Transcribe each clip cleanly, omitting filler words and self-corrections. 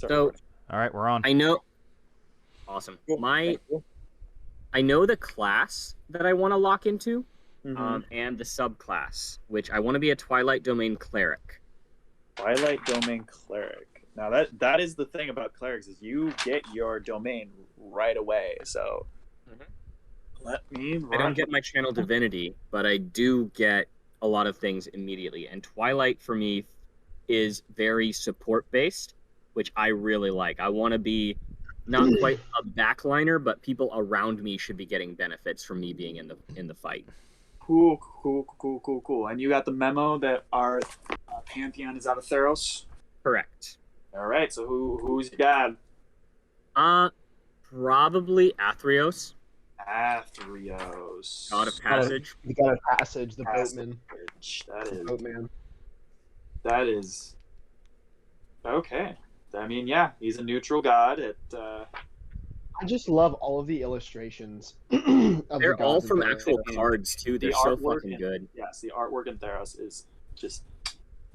So All right, we're on. I know. Awesome. Cool. Thank you. I know the class that I want to lock into, Mhm. and the subclass, which I want to be a Twilight Domain cleric. Twilight Domain Cleric. Now that is the thing about clerics is you get your domain right away. So Mhm. let me I don't run. get my channel divinity, but I do get a lot of things immediately. And Twilight for me is very support based, which I really like. I want to be not quite a backliner, but people around me should be getting benefits from me being in the fight. Cool. And you got the memo that our pantheon is out of Theros. Correct. All right. So who's your god? Probably Athreos, Athreos. God of Passage. The God of Passage, the Passage. boatman. That The is. boatman. That is. Okay. I mean, yeah, he's a neutral god. I just love all of the illustrations. Of They're the all gods from in actual Theros. cards too. They're the so artwork fucking in, good. Yes, the artwork in Theros is just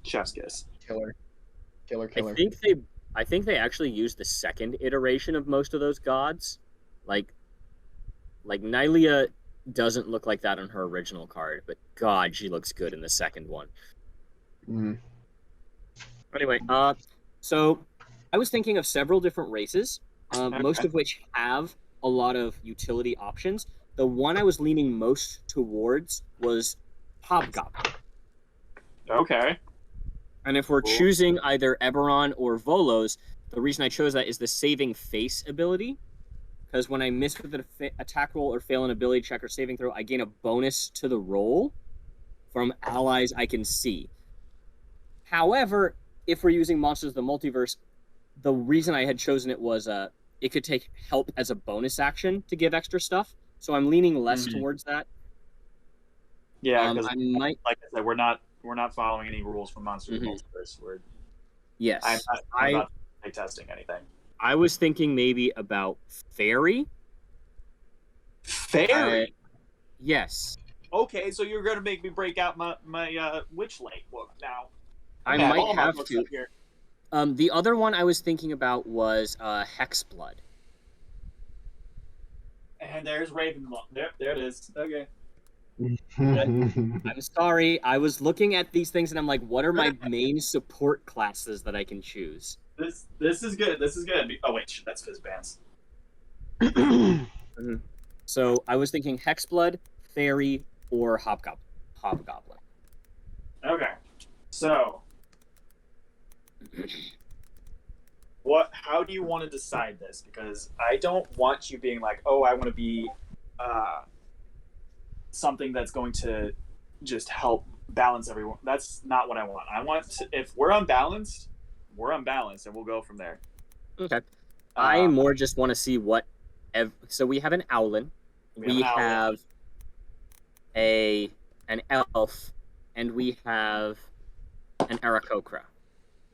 chef's kiss. Killer. I think they actually used the second iteration of most of those gods. Like Nylia doesn't look like that on her original card, but God, she looks good in the second one. Mm. Anyway, so I was thinking of several different races, most Okay. of which have a lot of utility options. The one I was leaning most towards was Hobgoblin. Okay. And if we're Cool. choosing either Eberron or Volos, the reason I chose that is the saving face ability. Because when I miss with an attack roll or fail an ability check or saving throw, I gain a bonus to the roll from allies I can see. However, if we're using Monsters of the Multiverse, the reason I had chosen it was it could take help as a bonus action to give extra stuff. So I'm leaning less towards that. Yeah, because I might. like I said, we're not following any rules from Monsters of the Multiverse. Yes, I'm not testing anything. I was thinking maybe about Fairy. Fairy. Yes. Okay, so you're gonna make me break out my Witchlight book now. I have might all my have books to. up here. The other one I was thinking about was Hexblood. And there's Ravenloft. Yep, there it is. Okay. I'm sorry. I was looking at these things and I'm like, what are my main support classes that I can choose? This is good. This is good. Oh wait, that's Fizzbands. So I was thinking Hexblood, Fairy, or Hobgoblin. Okay. So how do you want to decide this? Because I don't want you being like, oh, I want to be something that's going to just help balance everyone. That's not what I want. I want if we're unbalanced, and we'll go from there. Okay. I more just want to see what. So we have an Owlin, we have an elf, and we have an Aarakocra.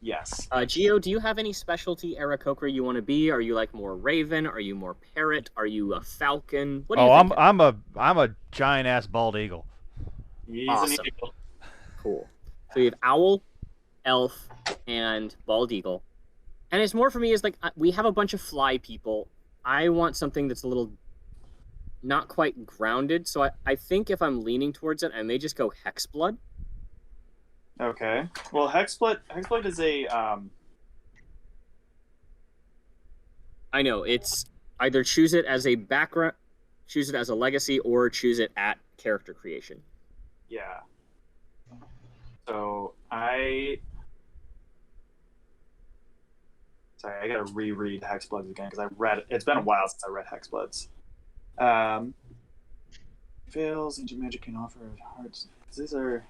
Yes. Geo, do you have any specialty Aarakocra you want to be? Are you like more Raven? Are you more Parrot? Are you a Falcon? What do you think? I'm a giant ass bald eagle. He's awesome. An eagle. Cool. So you have Owl, Elf, and Bald Eagle. And it's more for me is like we have a bunch of fly people. I want something that's a little not quite grounded. So I think if I'm leaning towards it, I may just go Hexblood. Okay. Well, Hexblood is a I know it's either choose it as a background, choose it as a legacy, or choose it at character creation. Yeah. So I gotta reread Hexbloods again because I read it. It's been a while since I read Hexbloods. Fails, ancient magic can offer hearts. These are.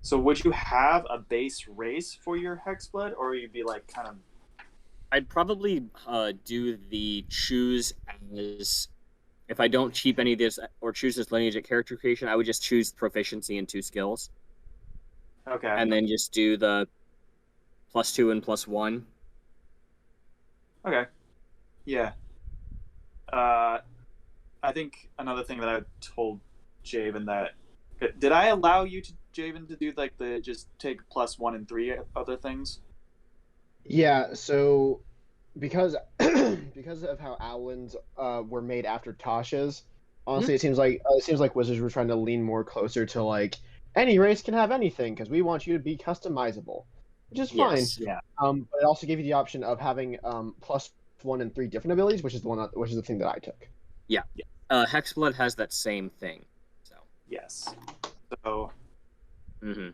So would you have a base race for your Hexblood, or you'd be like kind of? I'd probably do the choose as. If I don't cheap any of this or choose this lineage at character creation, I would just choose proficiency in 2 skills. Okay. And then just do the +2 and +1. Okay. Yeah. I think another thing that I told Javen that did I allow you to Javen to do like the just take +1 and 3 other things? Yeah, so because because of how Owlins were made after Tasha's, honestly, it seems like Wizards were trying to lean more closer to like any race can have anything because we want you to be customizable, which is fine. Yes. Yeah. But it also gave you the option of having +1 and 3 different abilities, which is the thing that I took. Yeah. Hexblood has that same thing. So. Yes. So. Mm-hmm.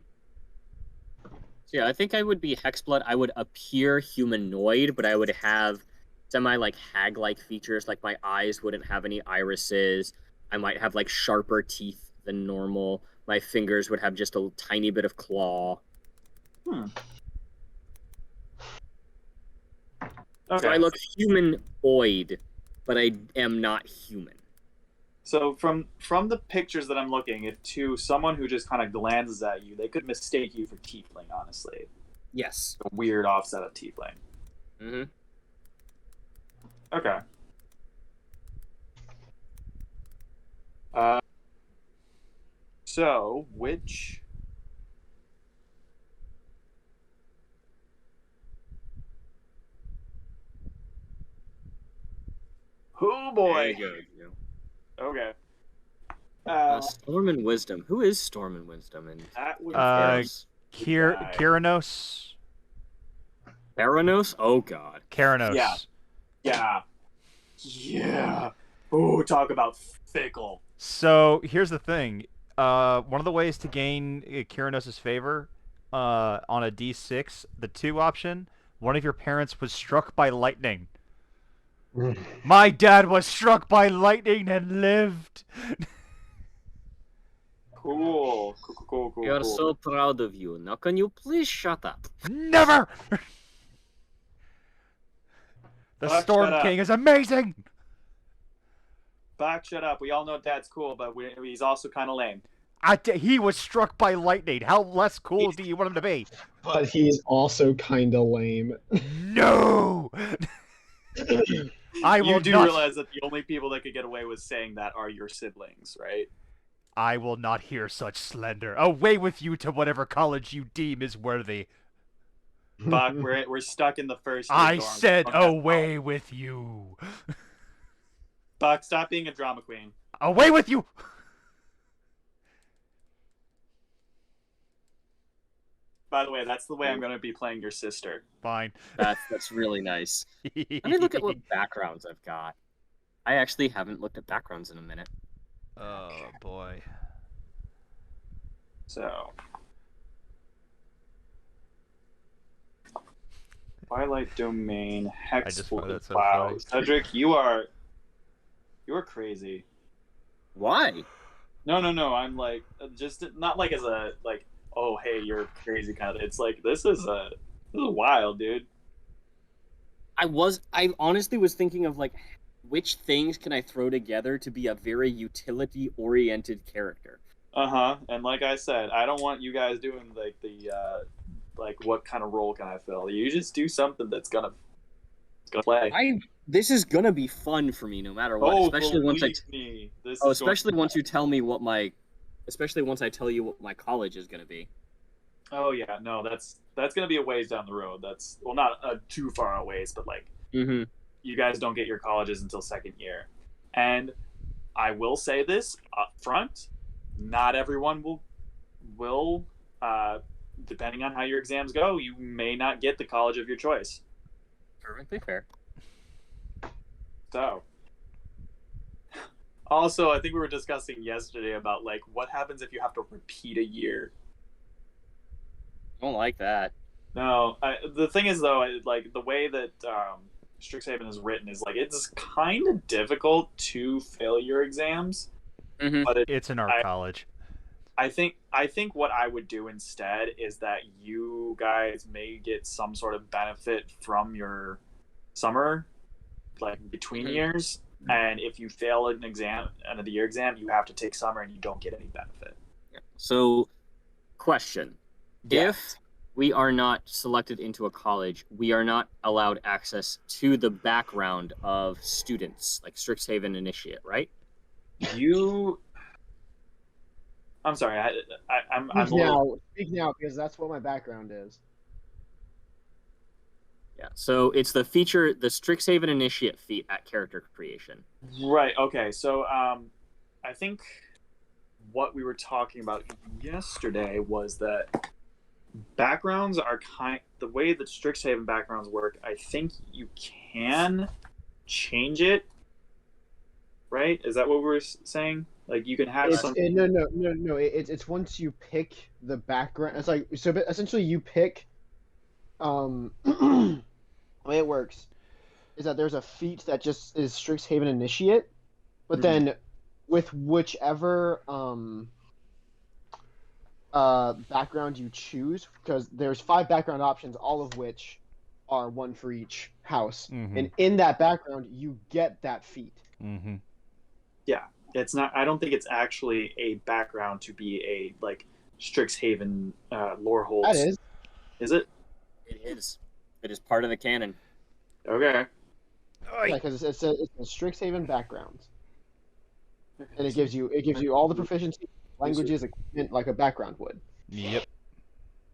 So yeah, I think I would be Hexblood. I would appear humanoid, but I would have semi like hag-like features. Like my eyes wouldn't have any irises. I might have like sharper teeth than normal. My fingers would have just a tiny bit of claw. Okay. So I look humanoid, but I am not human. So from the pictures that I'm looking at, to someone who just kind of glances at you, they could mistake you for tiefling. Honestly, Yes. a weird offset of tiefling. Mm-hmm. Okay. So which? Oh boy. There you go. Okay. Storm and Wisdom. Who is Storm and Wisdom? And That would Theranos? guy. Kyranos? Theranos? Oh God. Kyranos. Yeah. Yeah. Yeah. Oh, talk about fickle. So here's the thing. One of the ways to gain Kyranos' favor on a D6, the 2 option, one of your parents was struck by lightning. My dad was struck by lightning and lived. Cool. Cool. We are so proud of you. Now can you please shut up? Never! The Fuck, Storm shut up. King is amazing! Fuck, shut up. We all know Dad's cool, but he's also kind of lame. He was struck by lightning. How less cool do you want him to be? But he's also kind of lame. No! I will You do not. realize that the only people that could get away with saying that are your siblings, right? I will not hear such slander. Away with you to whatever college you deem is worthy. Buck, we're stuck in the first year I dorm. said Okay. away with you. Buck, stop being a drama queen. Away with you! By the way, that's the way I'm going to be playing your sister. Fine. That's really nice. Let me look at what backgrounds I've got. I actually haven't looked at backgrounds in a minute. Oh, boy. So, Twilight Domain, just find Hexblood. that so Wow, funny. Cedric, you are crazy. Why? No. I'm like just not like as a like. Oh, hey, you're crazy kind of. It's like this is wild, dude. I honestly was thinking of like which things can I throw together to be a very utility oriented character. And like I said, I don't want you guys doing like the like what kind of role can I fill. You just do something that's gonna play. This is gonna be fun for me no matter what. Especially once you tell me what especially once I tell you what my college is gonna be. Oh yeah, no, that's gonna be a ways down the road. That's not too far a ways, but like you guys don't get your colleges until second year. And I will say this up front, not everyone will depending on how your exams go, you may not get the college of your choice. Perfectly fair. So also, I think we were discussing yesterday about like what happens if you have to repeat a year. I don't like that. No, the thing is though, like the way that Strixhaven is written is like it's kind of difficult to fail your exams, but it's in our college. I think what I would do instead is that you guys may get some sort of benefit from your summer, like between years. And if you fail an exam, end of the year exam, you have to take summer and you don't get any benefit. So, question. Yes. If we are not selected into a college, we are not allowed access to the background of students, like Strixhaven Initiate, right? I'm sorry, I'm Speak now, because that's what my background is. So it's the feature, the Strixhaven Initiate feat at character creation. Right. Okay. So I think what we were talking about yesterday was that backgrounds are the way that Strixhaven backgrounds work. I think you can change it. Right? Is that what we were saying? Like you can have some. No. It's once you pick the background. It's like so. But essentially, you pick. The way it works is that there's a feat that just is Strixhaven Initiate, but then with whichever background you choose, because there's 5 background options, all of which are one for each house, and in that background you get that feat. Yeah, it's not. I don't think it's actually a background to be a like Strixhaven lore hold. That is. Is it? It is. It is part of the canon. Okay. Yeah, because it's a Strixhaven background, and it gives you all the proficiency, languages, equipment like a background would. Yep.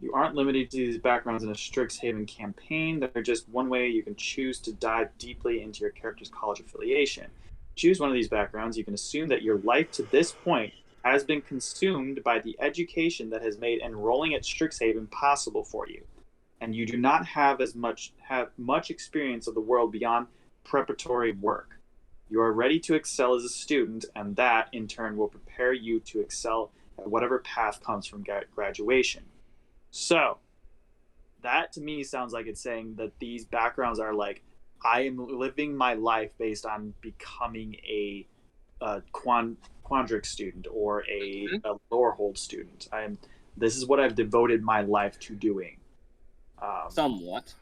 You aren't limited to these backgrounds in a Strixhaven campaign. They're just one way you can choose to dive deeply into your character's college affiliation. Choose one of these backgrounds. You can assume that your life to this point has been consumed by the education that has made enrolling at Strixhaven possible for you, and you do not have much experience of the world beyond preparatory work. You are ready to excel as a student, and that in turn will prepare you to excel at whatever path comes from graduation. So, that to me sounds like it's saying that these backgrounds are like, I am living my life based on becoming a Quandrix student or a Lorehold student. This is what I've devoted my life to doing. Somewhat.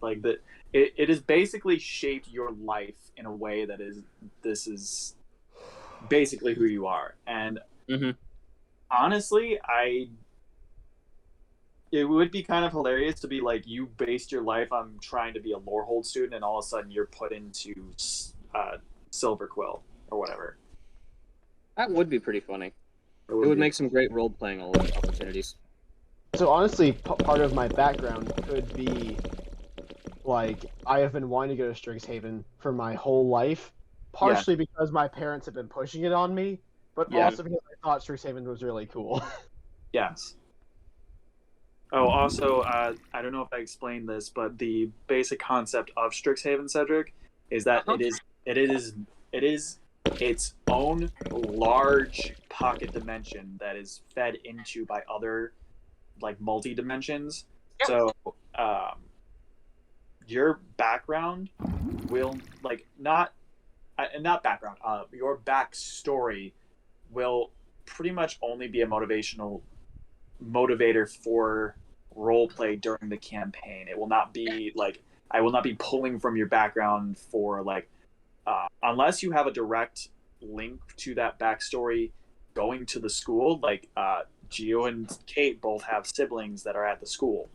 Like that. It has basically shaped your life in a way that this is basically who you are. And honestly, it would be kind of hilarious to be like, you based your life on trying to be a Lorehold student, and all of a sudden you're put into Silver Quill or whatever. That would be pretty funny. It would make some great role-playing opportunities. So honestly, part of my background could be, like, I have been wanting to go to Strixhaven for my whole life, partially because my parents have been pushing it on me, but also because I thought Strixhaven was really cool. Yes. Oh, also, I don't know if I explained this, but the basic concept of Strixhaven, Cedric, is that it is its own large pocket dimension that is fed into by other like multi-dimensions. So your background will your backstory will pretty much only be a motivator for roleplay during the campaign. It will not be like, I will not be pulling from your background for like unless you have a direct link to that backstory going to the school. Like Geo and Kate both have siblings that are at the school.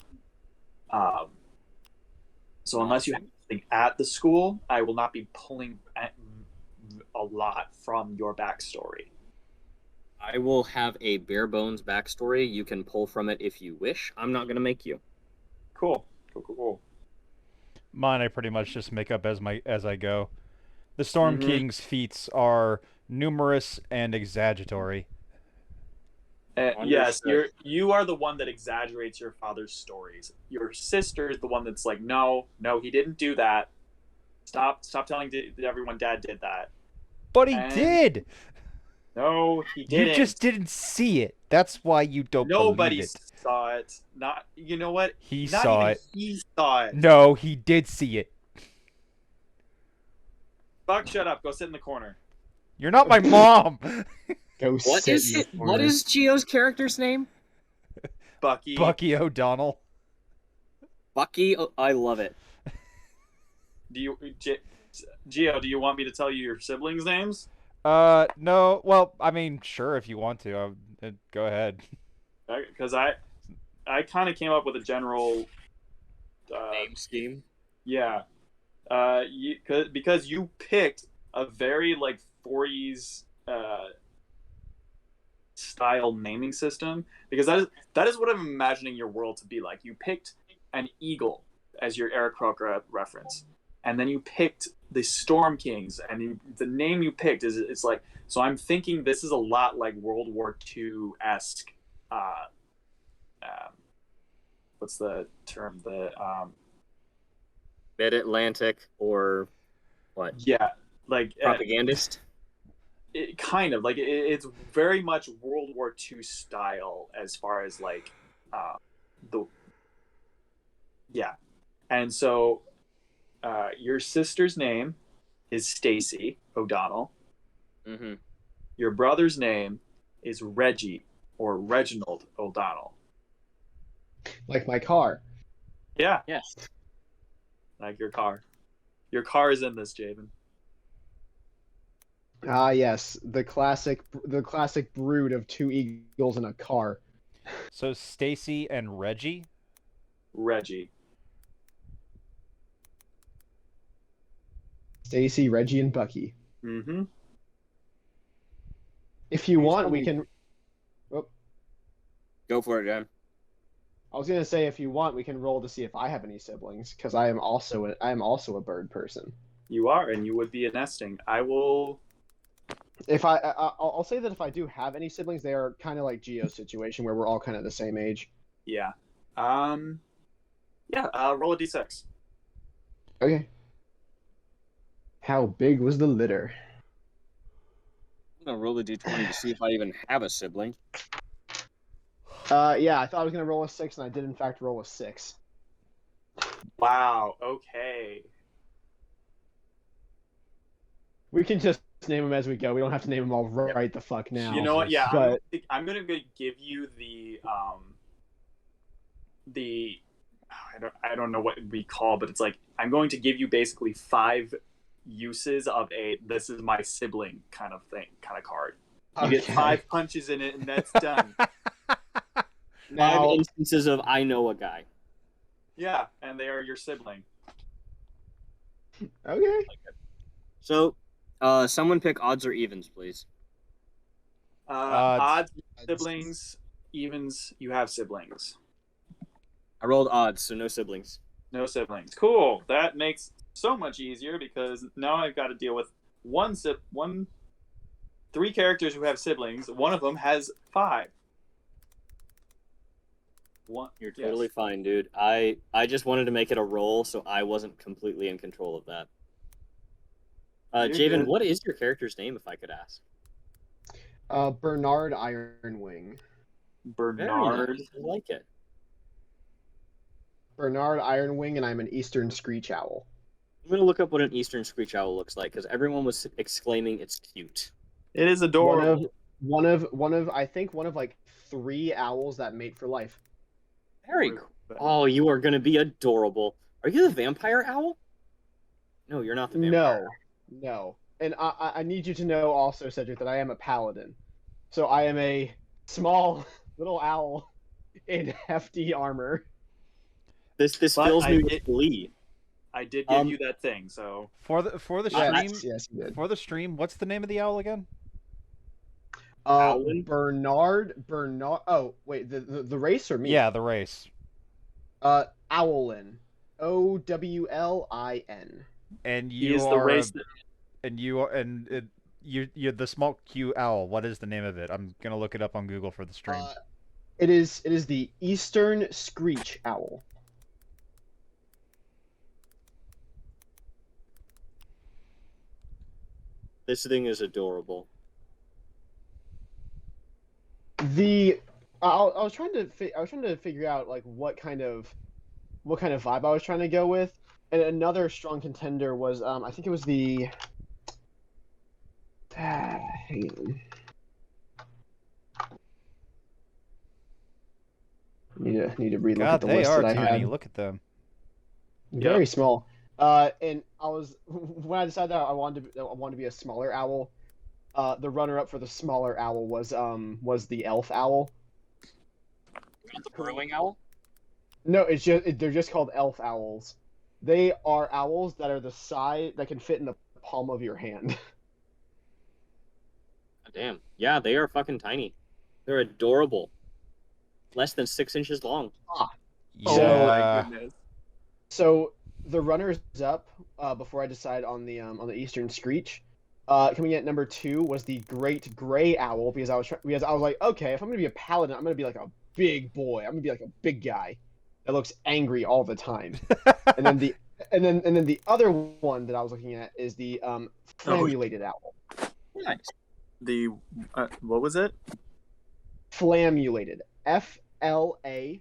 So unless you have something at the school, I will not be pulling a lot from your backstory. I will have a bare bones backstory. You can pull from it if you wish. I'm not going to make you. Cool. Mine I pretty much just make up as I go. The Storm King's feats are numerous and exaggeratory. Yes, you are the one that exaggerates your father's stories. Your sister is the one that's like, no, he didn't do that. Stop telling everyone Dad did that. But he did. No, he didn't. You just didn't see it. That's why you don't believe it. Nobody saw it. Not, you know what? He saw it. He saw it. No, he did see it. Fuck, shut up. Go sit in the corner. You're not my mom. What is Geo's character's name? Bucky. Bucky O'Donnell. Bucky. I love it. Geo, do you want me to tell you your siblings' names? No. Well, I mean, sure, if you want to. Go ahead. Because I kind of came up with a general name scheme. Yeah. Because you picked a very like 40s style naming system, because that is what I'm imagining your world to be like. You picked an eagle, as your Eric Croker reference, and then you picked the Storm Kings, and the name you picked is it's like, so I'm thinking this is a lot like World War II-esque. What's the term? The Mid-Atlantic or what? yeah, like Propagandist. it kind of like it's very much World War II style as far as like the yeah, and so your sister's name is Stacy O'Donnell. Mm-hmm. Your brother's name is Reggie or Reginald O'Donnell. Like my car. Yeah, Yes. like your car. Your car is in this, Javen. Ah, yes, the classic brood of two eagles in a car. So Stacy and Reggie. Reggie. Stacy, Reggie, and Bucky. Mm-hmm. If you want, we can. Go for it, John. I was gonna say, if you want, we can roll to see if I have any siblings, because I am also a bird person. You are, and you would be a nesting. I will. If I'll say that if I do have any siblings, they are kind of like Gio's situation where we're all kind of the same age. Yeah. Yeah. Roll a d6. Okay. How big was the litter? I'm gonna roll a d20 to see if I even have a sibling. Yeah, I thought I was gonna roll a 6, and I did in fact roll a 6. Wow. Okay. We can just name them as we go. We don't have to name them all right the fuck now. You know what? Yeah, But I'm gonna give you the I don't know what we call, but it's like I'm going to give you basically 5 uses of a this is my sibling kind of card. You get 5 punches in it, and that's done. 5 instances of I know a guy. Yeah, and they are your sibling. Okay. So, someone pick odds or evens, please. Odds, siblings, evens. You have siblings. I rolled odds, so no siblings. No siblings. Cool. That makes so much easier because now I've got to deal with 3 characters who have siblings. One of them has 5. You're totally fine, dude. I just wanted to make it a roll, so I wasn't completely in control of that. Javen, what is your character's name, if I could ask? Bernard Ironwing. Bernard. Nice. I like it. Bernard Ironwing, and I'm an Eastern Screech Owl. I'm gonna look up what an Eastern Screech Owl looks like because everyone was exclaiming it's cute. It is adorable. One of I think one of like 3 owls that mate for life. Very cool. Oh, you are gonna be adorable. Are you the vampire owl? No, you're not the vampire. No. And I need you to know also, Cedric, that I am a paladin. So I am a small little owl in hefty armor. This fills me with glee. I did give you that thing, so for the stream. Yes, you did. For the stream, what's the name of the owl again? Bernard. Oh, wait, the race or me? Yeah, the race. Owlin. Owlin. And he you is are the race. You're the small Q owl. What is the name of it? I'm gonna look it up on Google for the stream. It is the Eastern Screech Owl. This thing is adorable. I was trying to figure out like what kind of vibe I was trying to go with, and another strong contender was I think it was the. Hang on. Need to relook at the list that I tiny. had. Look at them. Very small. And I was when I decided that I wanted to be a smaller owl. The runner-up for the smaller owl was the elf owl. Not the burrowing owl? No, they're just called elf owls. They are owls that are the size that can fit in the palm of your hand. Damn. Yeah, they are fucking tiny. They're adorable. Less than 6 inches long. Yeah. Oh my goodness. So the runners up before I decide on the Eastern Screech. Coming in at number 2 was the Great Gray Owl because I was like, okay, if I'm gonna be a paladin, I'm gonna be like a big boy. I'm gonna be like a big guy that looks angry all the time. And then the other one that I was looking at is the Flammulated Owl. Nice. The what was it? Flammulated. FLAMMULATED.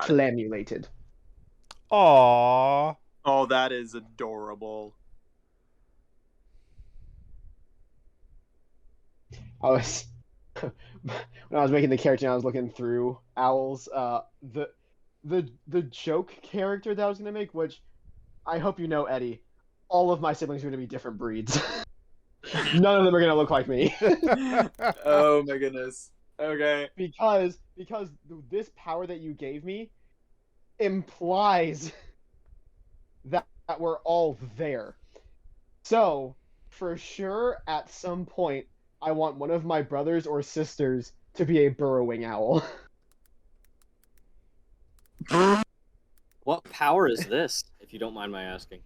Flammulated. Aww. Oh, that is adorable. I was when I was making the character and I was looking through owls, the joke character that I was gonna make, which I hope you know, Eddie, all of my siblings are gonna be different breeds. None of them are gonna look like me. Oh my goodness. Okay. because this power that you gave me implies that we're all there. So, for sure, at some point, I want one of my brothers or sisters to be a burrowing owl. What power is this, if you don't mind my asking?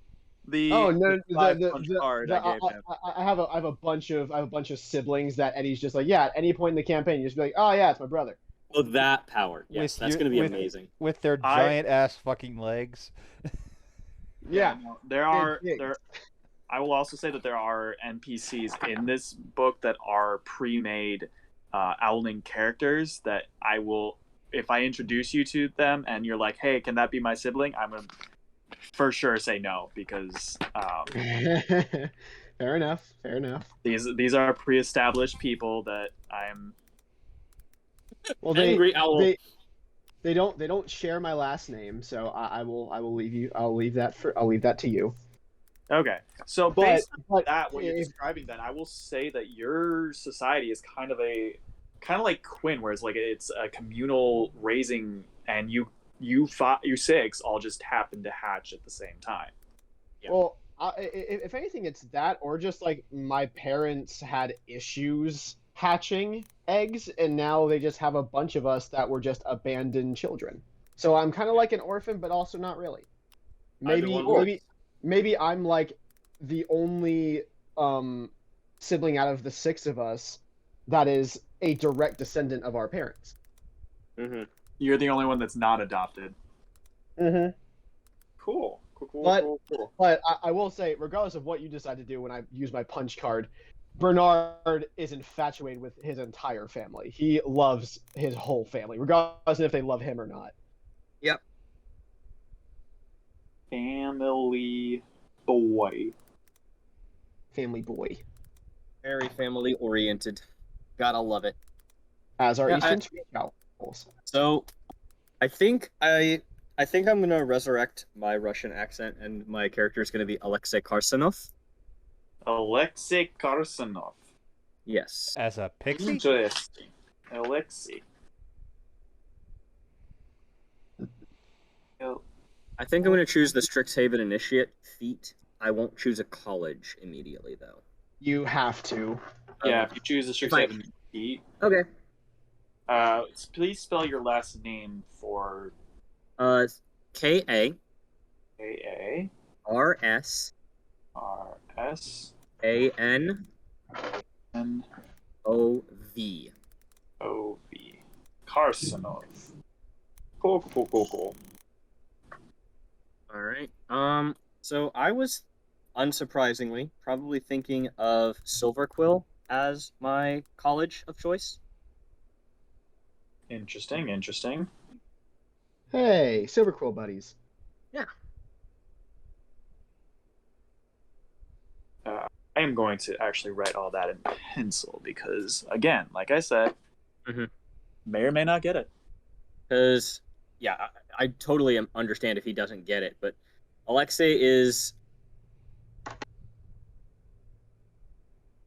The Oh no! punch card I gave him. I have a bunch of siblings that Eddie's just like, yeah. At any point in the campaign, you just be like, oh yeah, it's my brother. Oh, that power. Yes, that's going to be amazing. With their giant ass fucking legs. Yeah. No, there. I will also say that there are NPCs in this book that are pre-made owling characters that I will, if I introduce you to them and you're like, hey, can that be my sibling? I'm gonna for sure say no because Fair enough. these are pre-established people that I'm. Well, Angry owl. They don't share my last name, so I will leave that to you. Okay, so But- based on but that, what you're if- describing, then I will say that your society is kind of like Quinn, where it's a communal raising, and you six all just happen to hatch at the same time. Yeah. Well, if anything, it's that, or just like my parents had issues hatching eggs, and now they just have a bunch of us that were just abandoned children. So I'm kind of like an orphan, but also not really. Either one works. Maybe I'm like the only sibling out of the 6 of us that is a direct descendant of our parents. Mm-hmm. You're the only one that's not adopted. Mm-hmm. Cool. But I will say, regardless of what you decide to do when I use my punch card, Bernard is infatuated with his entire family. He loves his whole family, regardless of if they love him or not. Yep. Family boy. Family boy. Very family oriented. Gotta love it. As our Yeah, Eastern Screech owls. So, I think I'm gonna resurrect my Russian accent, and my character is gonna be Alexei Karsanov. Alexei Karsanov. Yes. As a pixie? Interesting. Alexei. I think I'm gonna choose the Strixhaven Initiate feat. I won't choose a college immediately, though. You have to. Yeah, if you choose the Strixhaven feat. Okay. Please spell your last name for K-A A R-S R S A-N N O-V. O V. Karsanov. Cool. All right. So I was, unsurprisingly, probably thinking of Silverquill as my college of choice. Interesting. Hey, Silverquill buddies. I am going to actually write all that in pencil because, again, like I said, Mhm. may or may not get it. Because, yeah, I totally understand if he doesn't get it, but Alexei is,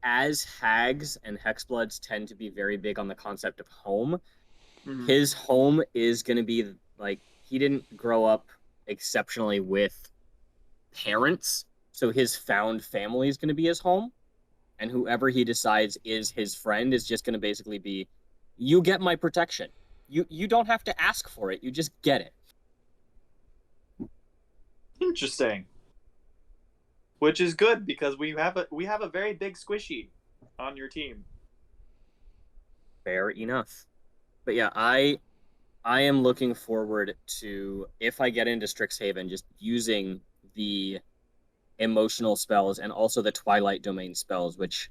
as hags and hexbloods tend to be very big on the concept of home, his home is going to be, like, he didn't grow up exceptionally with parents, so his found family is going to be his home, and whoever he decides is his friend is just going to basically be, you get my protection. You don't have to ask for it. You just get it. Interesting. Which is good because we have a very big squishy on your team. Fair enough. But yeah, I am looking forward to, if I get into Strixhaven, just using the emotional spells and also the Twilight Domain spells, which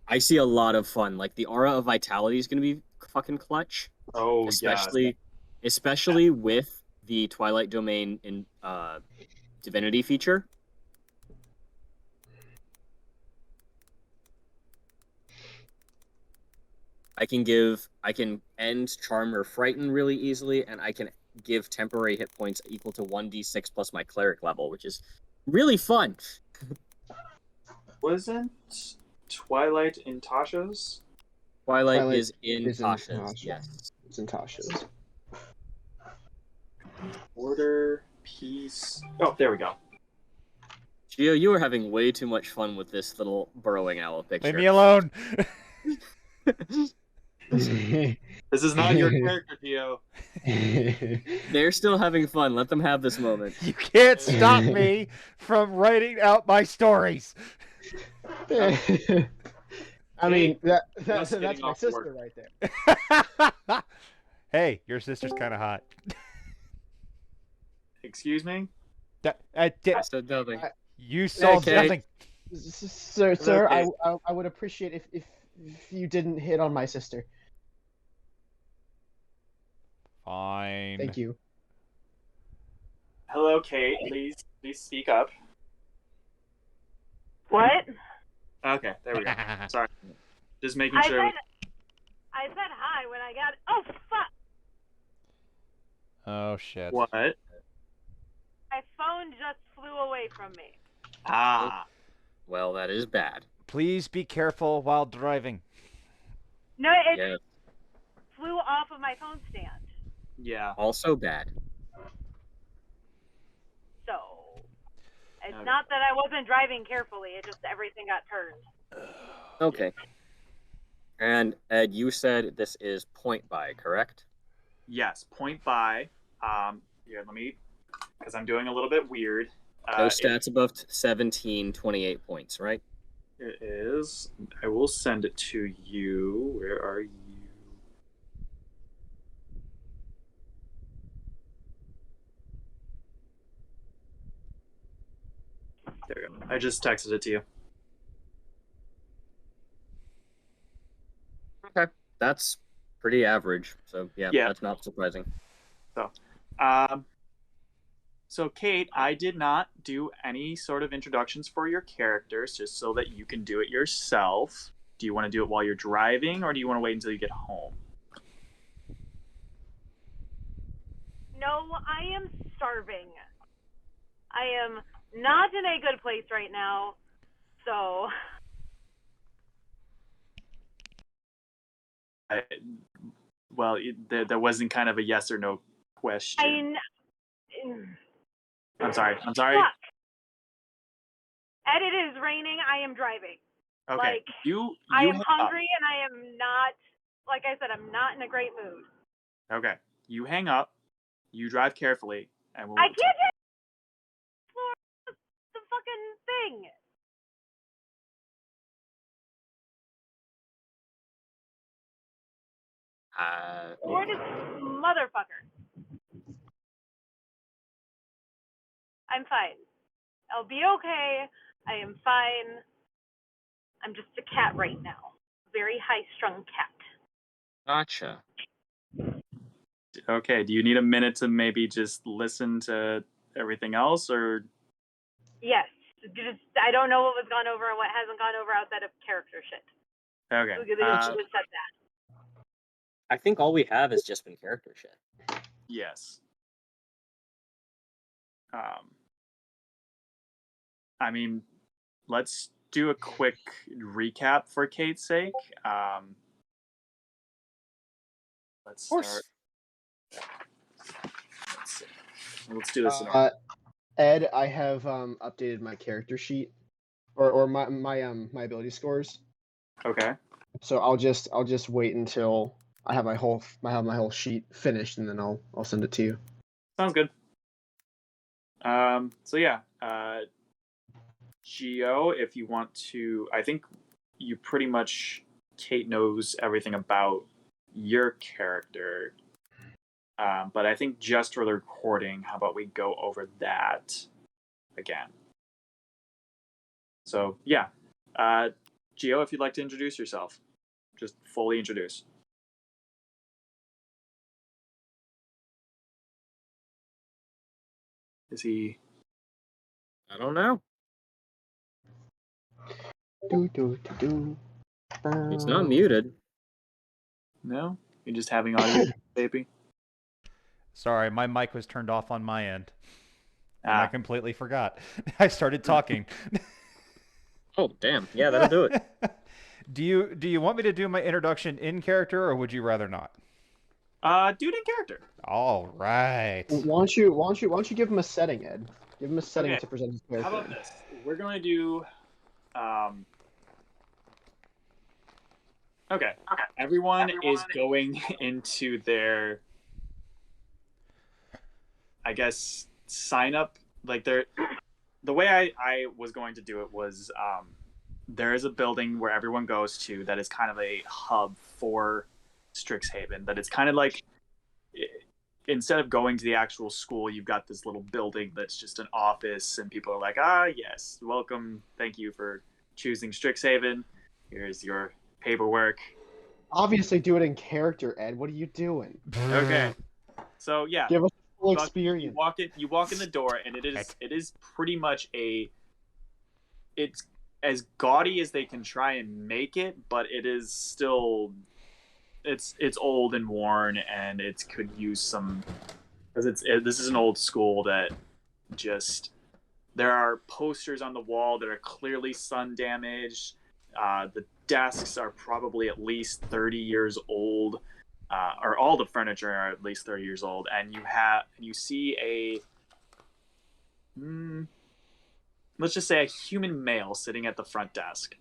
I see a lot of fun. Like the Aura of Vitality is going to be fucking clutch, Oh especially with the Twilight Domain in Divinity feature. I can end Charm or Frighten really easily, and I can give temporary hit points equal to 1d6 plus my cleric level, which is really fun. Wasn't Twilight in Tasha's? Twilight is in Tasha's. Tasha. Yes. It's in Tasha's. Order, peace. Oh, there we go. Gio, you are having way too much fun with this little burrowing owl picture. Leave me alone. This is not your character, Gio. They're still having fun. Let them have this moment. You can't stop me from writing out my stories. I mean, that's getting my off sister work. right there. Hey, your sister's kind of hot. Excuse me? I said nothing. You saw Okay. nothing. Sir, Okay. I would appreciate if you didn't hit on my sister. Fine. Thank you. Hello, Kate. Please speak up. What? Okay, there we go. Sorry. Just making I sure. I said hi when I got. Oh fuck! Oh shit. What? My phone just flew away from me. Ah. Well, that is bad. Please be careful while driving. No, it Yeah. flew off of my phone stand. Yeah. Also bad. So it's Okay. not that I wasn't driving carefully. It just everything got turned. Okay. And Ed, you said this is point buy, correct? Yes. Point by. Here, let me, because I'm doing a little bit weird. No stats above 17, 28 points, right? It is. I will send it to you. Where are you? There we go. I just texted it to you. Okay. That's pretty average. So, yeah, Yeah. that's not surprising. So, Kate, I did not do any sort of introductions for your characters just so that you can do it yourself. Do you want to do it while you're driving, or do you want to wait until you get home? No, I am starving. I am not in a good place right now. So There wasn't kind of a yes or no question. I'm sorry. Fuck. Ed, it is raining. I am driving. Okay. Like, you I am hang up. hungry and I am not. Like I said, I'm not in a great mood. Okay. You hang up. You drive carefully, and we'll. I can't hit the fucking thing. Or this motherfucker. I'm fine. I'll be okay. I am fine. I'm just a cat right now. Very high-strung cat. Gotcha. Okay. Do you need a minute to maybe just listen to everything else, or? Yes. Just, I don't know what was gone over and what hasn't gone over outside of character shit. Okay. They just said that. I think all we have has just been character shit. Yes. I mean, let's do a quick recap for Kate's sake. Let's Of course. start. Let's see. Let's do this in order. Ed, I have updated my character sheet, or my ability scores. Okay. So I'll just wait until I have my whole sheet finished, and then I'll send it to you. Sounds good. So yeah, Geo, if you want to, I think you pretty much, Kate knows everything about your character. But I think just for the recording, how about we go over that again? So yeah, Geo, if you'd like to introduce yourself, just fully introduce. Is he? I don't know. He's not muted. No, you're just having audio, baby. Sorry, my mic was turned off on my end. And I Ah, completely forgot. I started talking. Oh, damn. Yeah, that'll do it. Do you want me to do my introduction in character, or would you rather not? do it in character. All right. Why don't you give him a setting, Ed? Give him a setting Okay. to present his How character. about this? We're going to do. Okay. Everyone is going into their, I guess, sign up. Like the way I was going to do it was, there is a building where everyone goes to that is kind of a hub for Strixhaven. That it's kind of like, instead of going to the actual school, you've got this little building that's just an office, and people are like, yes, welcome, thank you for choosing Strixhaven. Here's your paperwork. Obviously, do it in character, Ed. What are you doing? Okay. So yeah, Give us full Buck, experience. you walk in the door, and it is pretty much it's as gaudy as they can try and make it, but it is still, it's old and worn, and it could use some, because this is an old school that just, there are posters on the wall that are clearly sun damaged. The desks are probably at least 30 years old, or all the furniture are at least 30 years old, and you see a, let's just say a human male sitting at the front desk.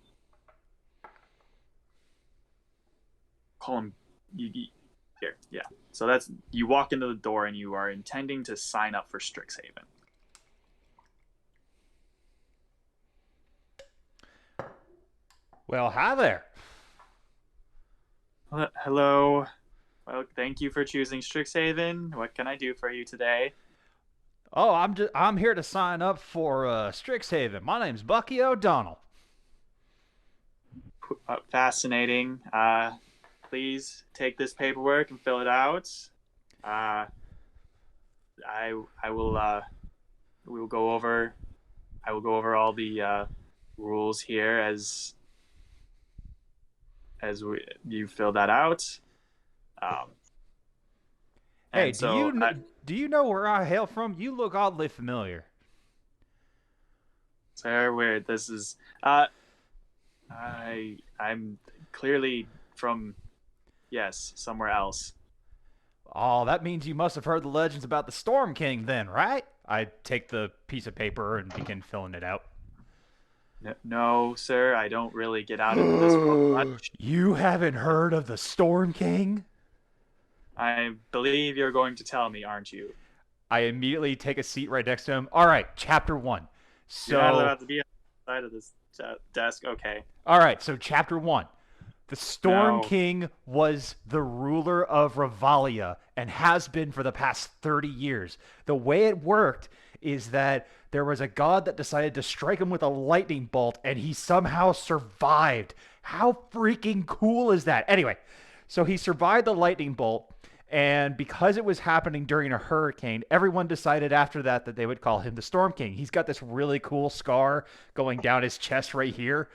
Call him here, yeah. So that's, you walk into the door and you are intending to sign up for Strixhaven. Well, hi there. Hello. Well, thank you for choosing Strixhaven. What can I do for you today? Oh, I'm here to sign up for Strixhaven. My name's Bucky O'Donnell. Fascinating. Please take this paperwork and fill it out. I will we will go over all the rules here as you fill that out. Hey, so do you know where I hail from? You look oddly familiar. Sir, where this is, I'm clearly from, yes, somewhere else. Oh, that means you must have heard the legends about the Storm King then, right? I take the piece of paper and begin filling it out. No, sir, I don't really get out into this world much. You haven't heard of the Storm King? I believe you're going to tell me, aren't you? I immediately take a seat right next to him. All right, chapter 1. So you're not allowed to be on the side of this desk. Okay. All right, so chapter 1. The Storm No. King was the ruler of Ravalia and has been for the past 30 years. The way it worked is that there was a god that decided to strike him with a lightning bolt, and he somehow survived. How freaking cool is that? Anyway, so he survived the lightning bolt, and because it was happening during a hurricane, everyone decided after that that they would call him the Storm King. He's got this really cool scar going down his chest right here.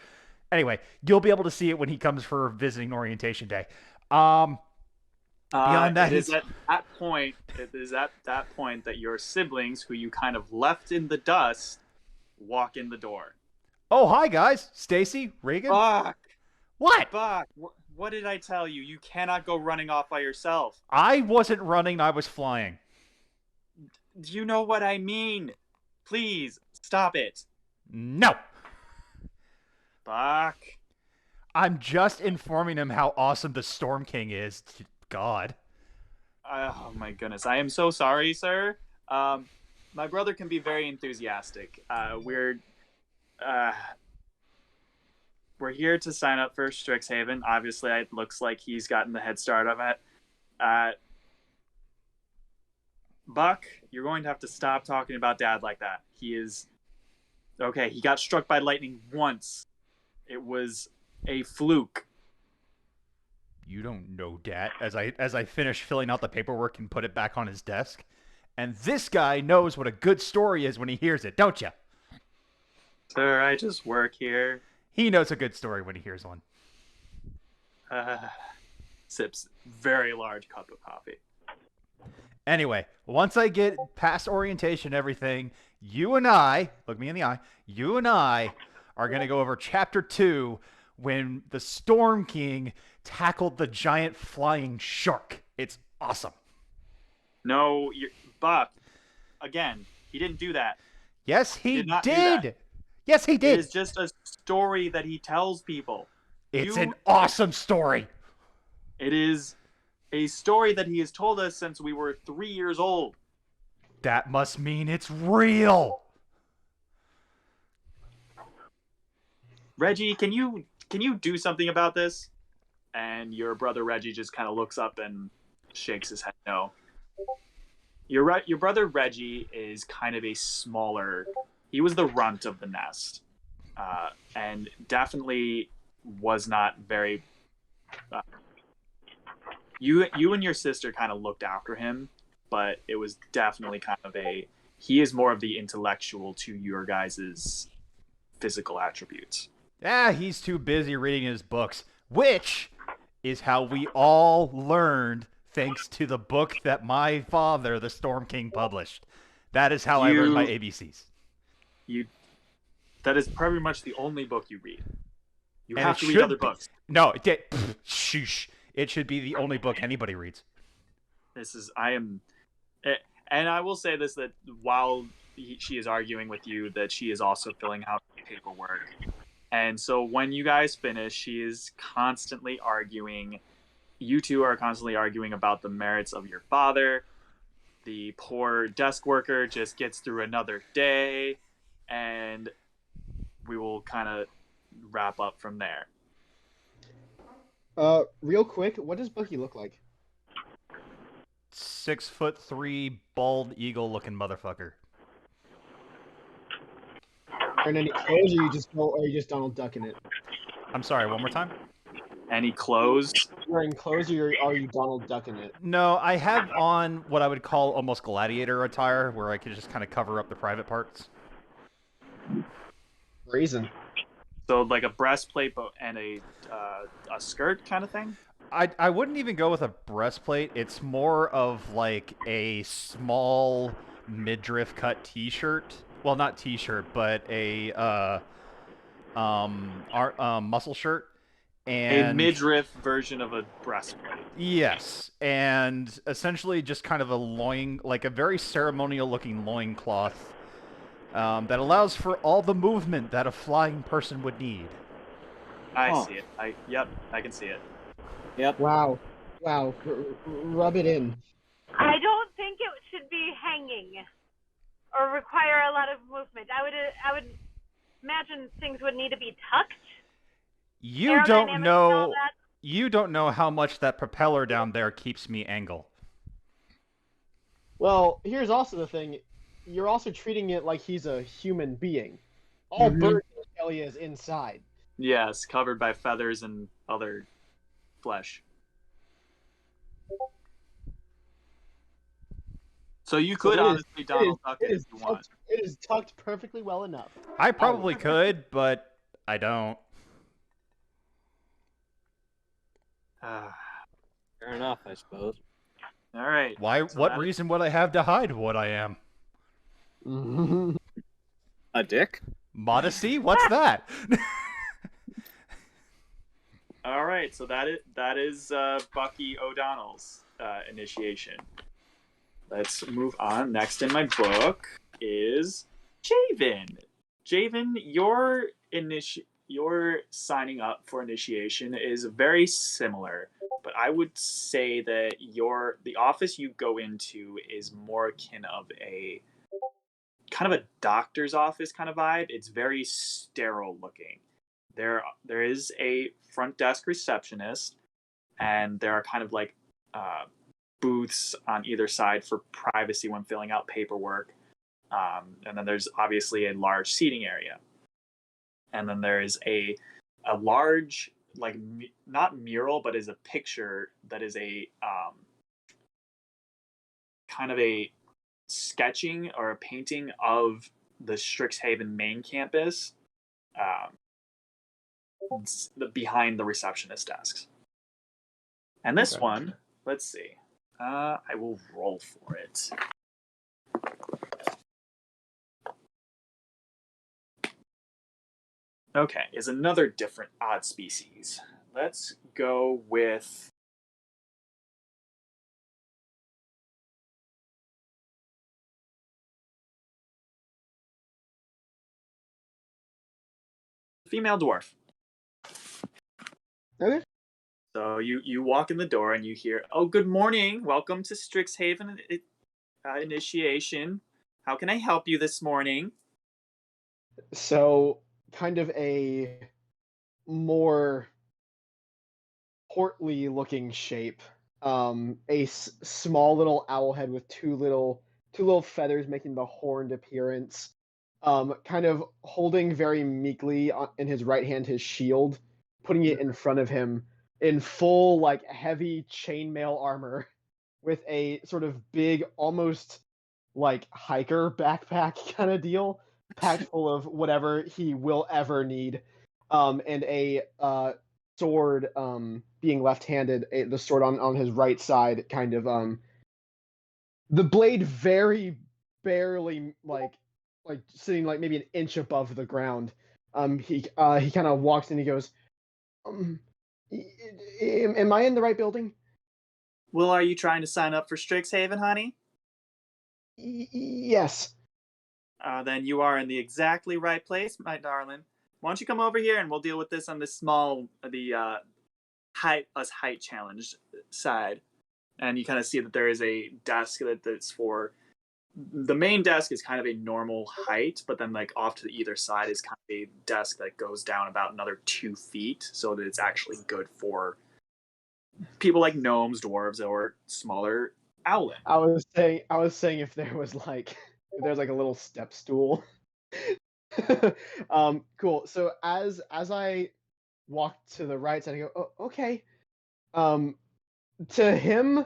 Anyway, you'll be able to see it when he comes for visiting orientation day. Beyond that, it is at that point. It is at that point that your siblings, who you kind of left in the dust, walk in the door. Oh, hi guys, Stacy, Reagan. Buck, What? Buck, what did I tell you? You cannot go running off by yourself. I wasn't running. I was flying. Do you know what I mean? Please stop it, No. Buck. I'm just informing him how awesome the Storm King is God. Oh my goodness, I am so sorry, sir. My brother can be very enthusiastic. We're here to sign up for Strixhaven. Obviously, it looks like he's gotten the head start of it. Buck, you're going to have to stop talking about Dad like that. He is okay. He got struck by lightning once. It was a fluke. You don't know, Dad. As I finish filling out the paperwork and put it back on his desk, and this guy knows what a good story is when he hears it, don't you? Sir, I just work here. He knows a good story when he hears one. Sips very large cup of coffee. Anyway, once I get past orientation and everything, you and I, look me in the eye, you and I are going to go over Chapter 2 when the Storm King tackled the giant flying shark. It's awesome. No, Buck, again, he didn't do that. Yes, he did not do did. that. Yes, he did. It is just a story that he tells people. It's an awesome story. It is a story that he has told us since we were 3 years old. That must mean it's real. Reggie, can you do something about this? And your brother Reggie just kind of looks up and shakes his head no. Your brother Reggie is kind of a smaller. He was the runt of the nest, and definitely was not very. You and your sister kind of looked after him, but it was definitely kind of he is more of the intellectual to your guys' physical attributes. He's too busy reading his books, which is how we all learned thanks to the book that my father, the Storm King, published. That is how I learned my ABCs. That is pretty much the only book you read. You have to read other books. No, shush. It should be the only book anybody reads. And I will say this, that while she is arguing with you, that she is also filling out paperwork. And so when you guys finish, she is constantly arguing. You two are constantly arguing about the merits of your father. The poor desk worker just gets through another day. And we will kind of wrap up from there. Real quick, what does Bucky look like? 6'3", bald eagle-looking motherfucker. Wearing any clothes, or are you just Donald Ducking it? I'm sorry, one more time? Any clothes? Wearing clothes, or are you Donald Ducking it? No, I have on what I would call almost gladiator attire, where I could just kind of cover up the private parts. Reason. So like a breastplate and a skirt kind of thing? I wouldn't even go with a breastplate. It's more of like a small midriff cut t-shirt. Well, not t-shirt, but a muscle shirt. And a midriff version of a breastplate. Yes, and essentially just kind of a very ceremonial looking loincloth that allows for all the movement that a flying person would need. I see it. I can see it. Yep. Wow. Rub it in. I don't think it should be hanging or require a lot of movement. I would imagine things would need to be tucked. You don't know how much that propeller down there keeps me angle. Well, here's also the thing. You're also treating it like he's a human being. All bird Kelly is inside. Yes, covered by feathers and other flesh. So you could honestly Donald Duck it if you want. It is tucked perfectly well enough. I probably could, but I don't. Fair enough, I suppose. All right. What reason would I have to hide what I am? A dick? Modesty? What's that? All right. So that is Bucky O'Donnell's initiation. Let's move on. Next in my book is Javen. Javen, your signing up for initiation is very similar. but I would say that the office you go into is more akin of a kind of a doctor's office kind of vibe. It's very sterile looking. There is a front desk receptionist, and there are kind of like booths on either side for privacy when filling out paperwork. And then there's obviously a large seating area. And then there is a large, like, not mural, but is a picture that is a kind of a sketching or a painting of the Strixhaven main campus behind the receptionist desks. And this one, let's see. I will roll for it. Okay, is another different odd species. Let's go with female dwarf. Okay. So you walk in the door and you hear, "Oh, good morning. Welcome to Strixhaven initiation. How can I help you this morning?" So, kind of a more portly looking shape. Small little owl head with two little feathers making the horned appearance. Kind of holding very meekly in his right hand his shield, putting it in front of him in full like heavy chainmail armor, with a sort of big, almost like hiker backpack kind of deal, packed full of whatever he will ever need, and a sword, being left-handed, the sword on his right side, kind of the blade very barely like sitting like maybe an inch above the ground. He kind of walks in. He goes, am I in the right building? Well, are you trying to sign up for Strixhaven, honey? Yes. Then you are in the exactly right place, my darling. Why don't you come over here and we'll deal with this on this height challenge side. And you kind of see that there is a desk that's for the main desk is kind of a normal height, but then like off to the either side is kind of a desk that goes down about another 2 feet, so that it's actually good for people like gnomes, dwarves, or smaller owlin. I was saying if there was like if there's like a little step stool. Cool. So as I walk to the right side, I go, oh, okay. To him,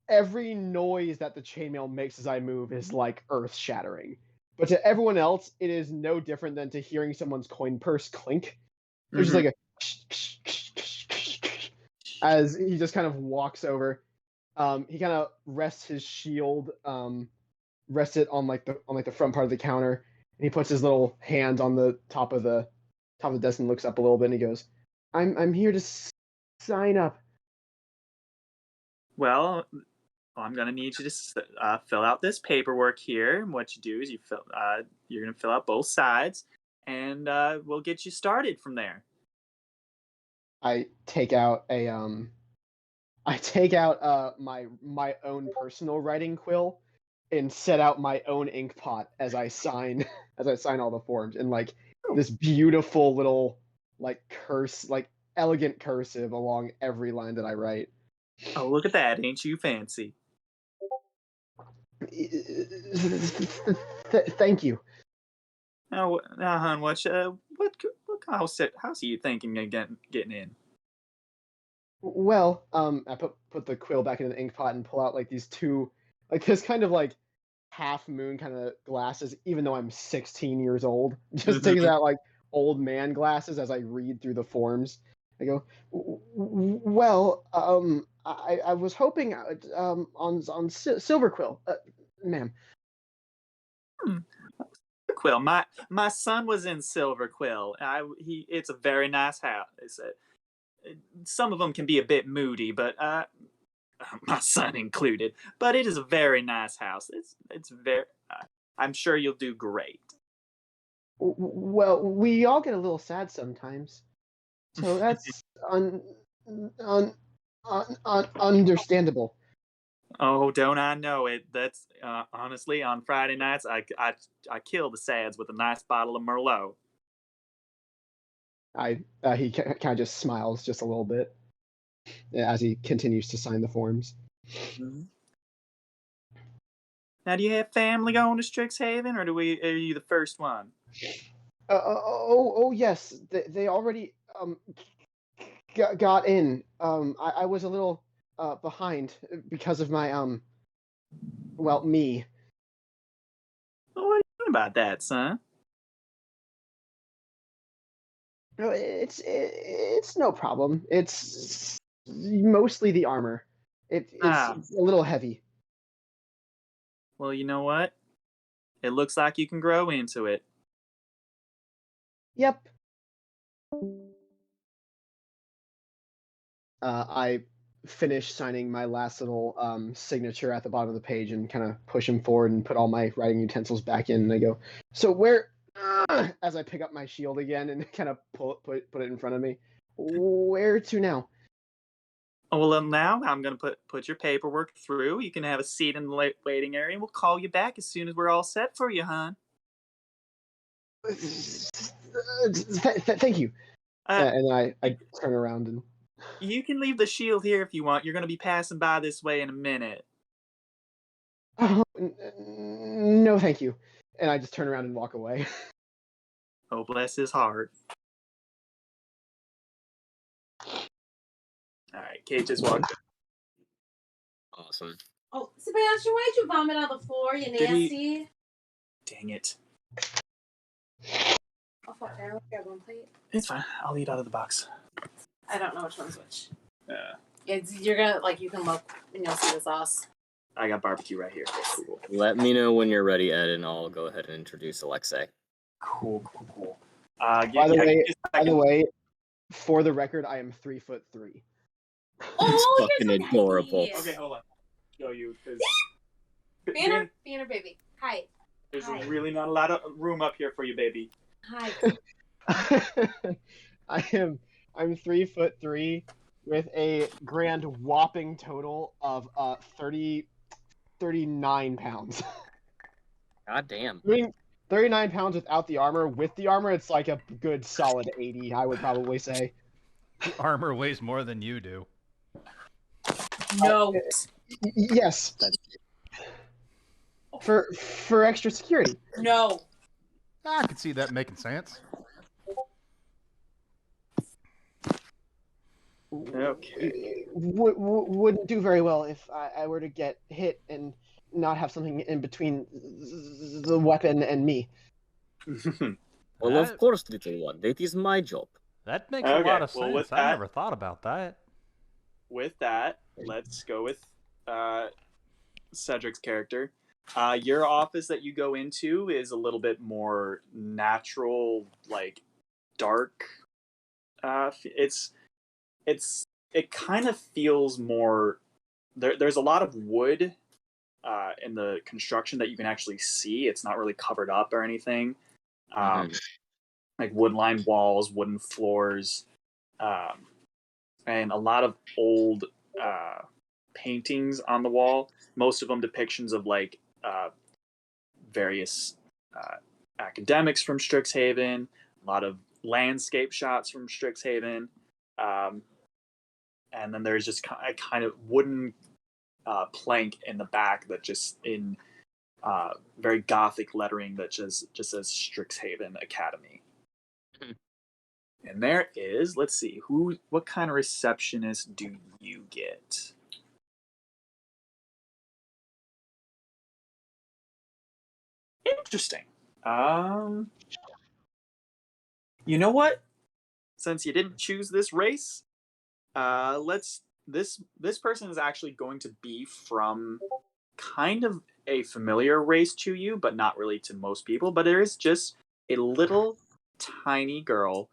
every noise that the chainmail makes as I move is like earth shattering. But to everyone else, it is no different than to hearing someone's coin purse clink. There's just like a as he just kind of walks over. He kind of rests his shield, rests it on the front part of the counter, and he puts his little hand on the top of the desk and looks up a little bit, and he goes, "I'm here to sign up." Well, I'm gonna need you to fill out this paperwork here. And what you do is you're gonna fill out both sides, and we'll get you started from there. I take out my own personal writing quill and set out my own ink pot as I sign all the forms in like this beautiful little elegant cursive along every line that I write. Oh, look at that! Ain't you fancy? Thank you. Now, hon, what house are you thinking of getting in? Well, I put the quill back into the ink pot and pull out like these two, like this kind of like half moon kind of glasses, even though I'm 16 years old. Just takes out like old man glasses as I read through the forms. I go, well, I was hoping on Silver Quill, ma'am. Quill. My son was in Silver Quill. It's a very nice house. Some of them can be a bit moody, but my son included. But it is a very nice house. It's very. I'm sure you'll do great. Well, we all get a little sad sometimes, so that's Understandable. Oh, don't I know it? That's honestly on Friday nights I kill the sads with a nice bottle of Merlot. He kind of just smiles just a little bit as he continues to sign the forms. Mm-hmm. Now, do you have family going to Strixhaven, or are you the first one? Oh yes, they already got in. I was a little behind because of my me. Well, what are you doing about that, son? No, it's no problem. It's mostly the armor. It's Ah, a little heavy. well, you know what? It looks like you can grow into it. Yep. I finish signing my last little signature at the bottom of the page and kind of push him forward and put all my writing utensils back in. And I go, so where? As I pick up my shield again and kind of put it in front of me. Where to now? Oh, well, now I'm gonna put your paperwork through. You can have a seat in the waiting area, and we'll call you back as soon as we're all set for you, hon. Thank you. Uh, And I turn around and. you can leave the shield here if you want. You're gonna be passing by this way in a minute. Oh, no, thank you. And I just turn around and walk away. Oh, bless his heart. All right, Kate just walked. Awesome. Oh, Sebastian, why did you vomit on the floor, you nasty? Dang it. Oh, fuck, I only got one plate. It's fine. I'll eat out of the box. I don't know which one's which. Yeah. You're gonna, you can look and you'll see the sauce. I got barbecue right here. Cool. Let me know when you're ready, Ed, and I'll go ahead and introduce Alexei. Cool. By the way, for the record, I am 3'3". It's fucking adorable. Okay, hold on. Show you because Banner baby. Hi. there's really not a lot of room up here for you, baby. Hi. I'm 3'3" with a grand whopping total of 39 pounds. God damn. 39 pounds without the armor. With the armor, it's like a good solid 80, I would probably say. The armor weighs more than you do. No. Yes. For extra security. No. I could see that making sense. Okay. Wouldn't do very well if I were to get hit and not have something in between the weapon and me. Well, of course, little one. That is my job. That makes a lot of well, sense. I never thought about that. With that, let's go with Cedric's character. Your office that you go into is a little bit more natural, like dark. It kind of feels more. There's a lot of wood in the construction that you can actually see. It's not really covered up or anything. Like wood-lined walls, wooden floors, and a lot of old paintings on the wall. Most of them depictions of like various academics from Strixhaven. A lot of landscape shots from Strixhaven. And then there's just a kind of wooden plank in the back that just in very gothic lettering that just says Strixhaven Academy. And there is, let's see, what kind of receptionist do you get? Interesting. You know what? Since you didn't choose this race, this person is actually going to be from kind of a familiar race to you, but not really to most people. But there is just a little tiny girl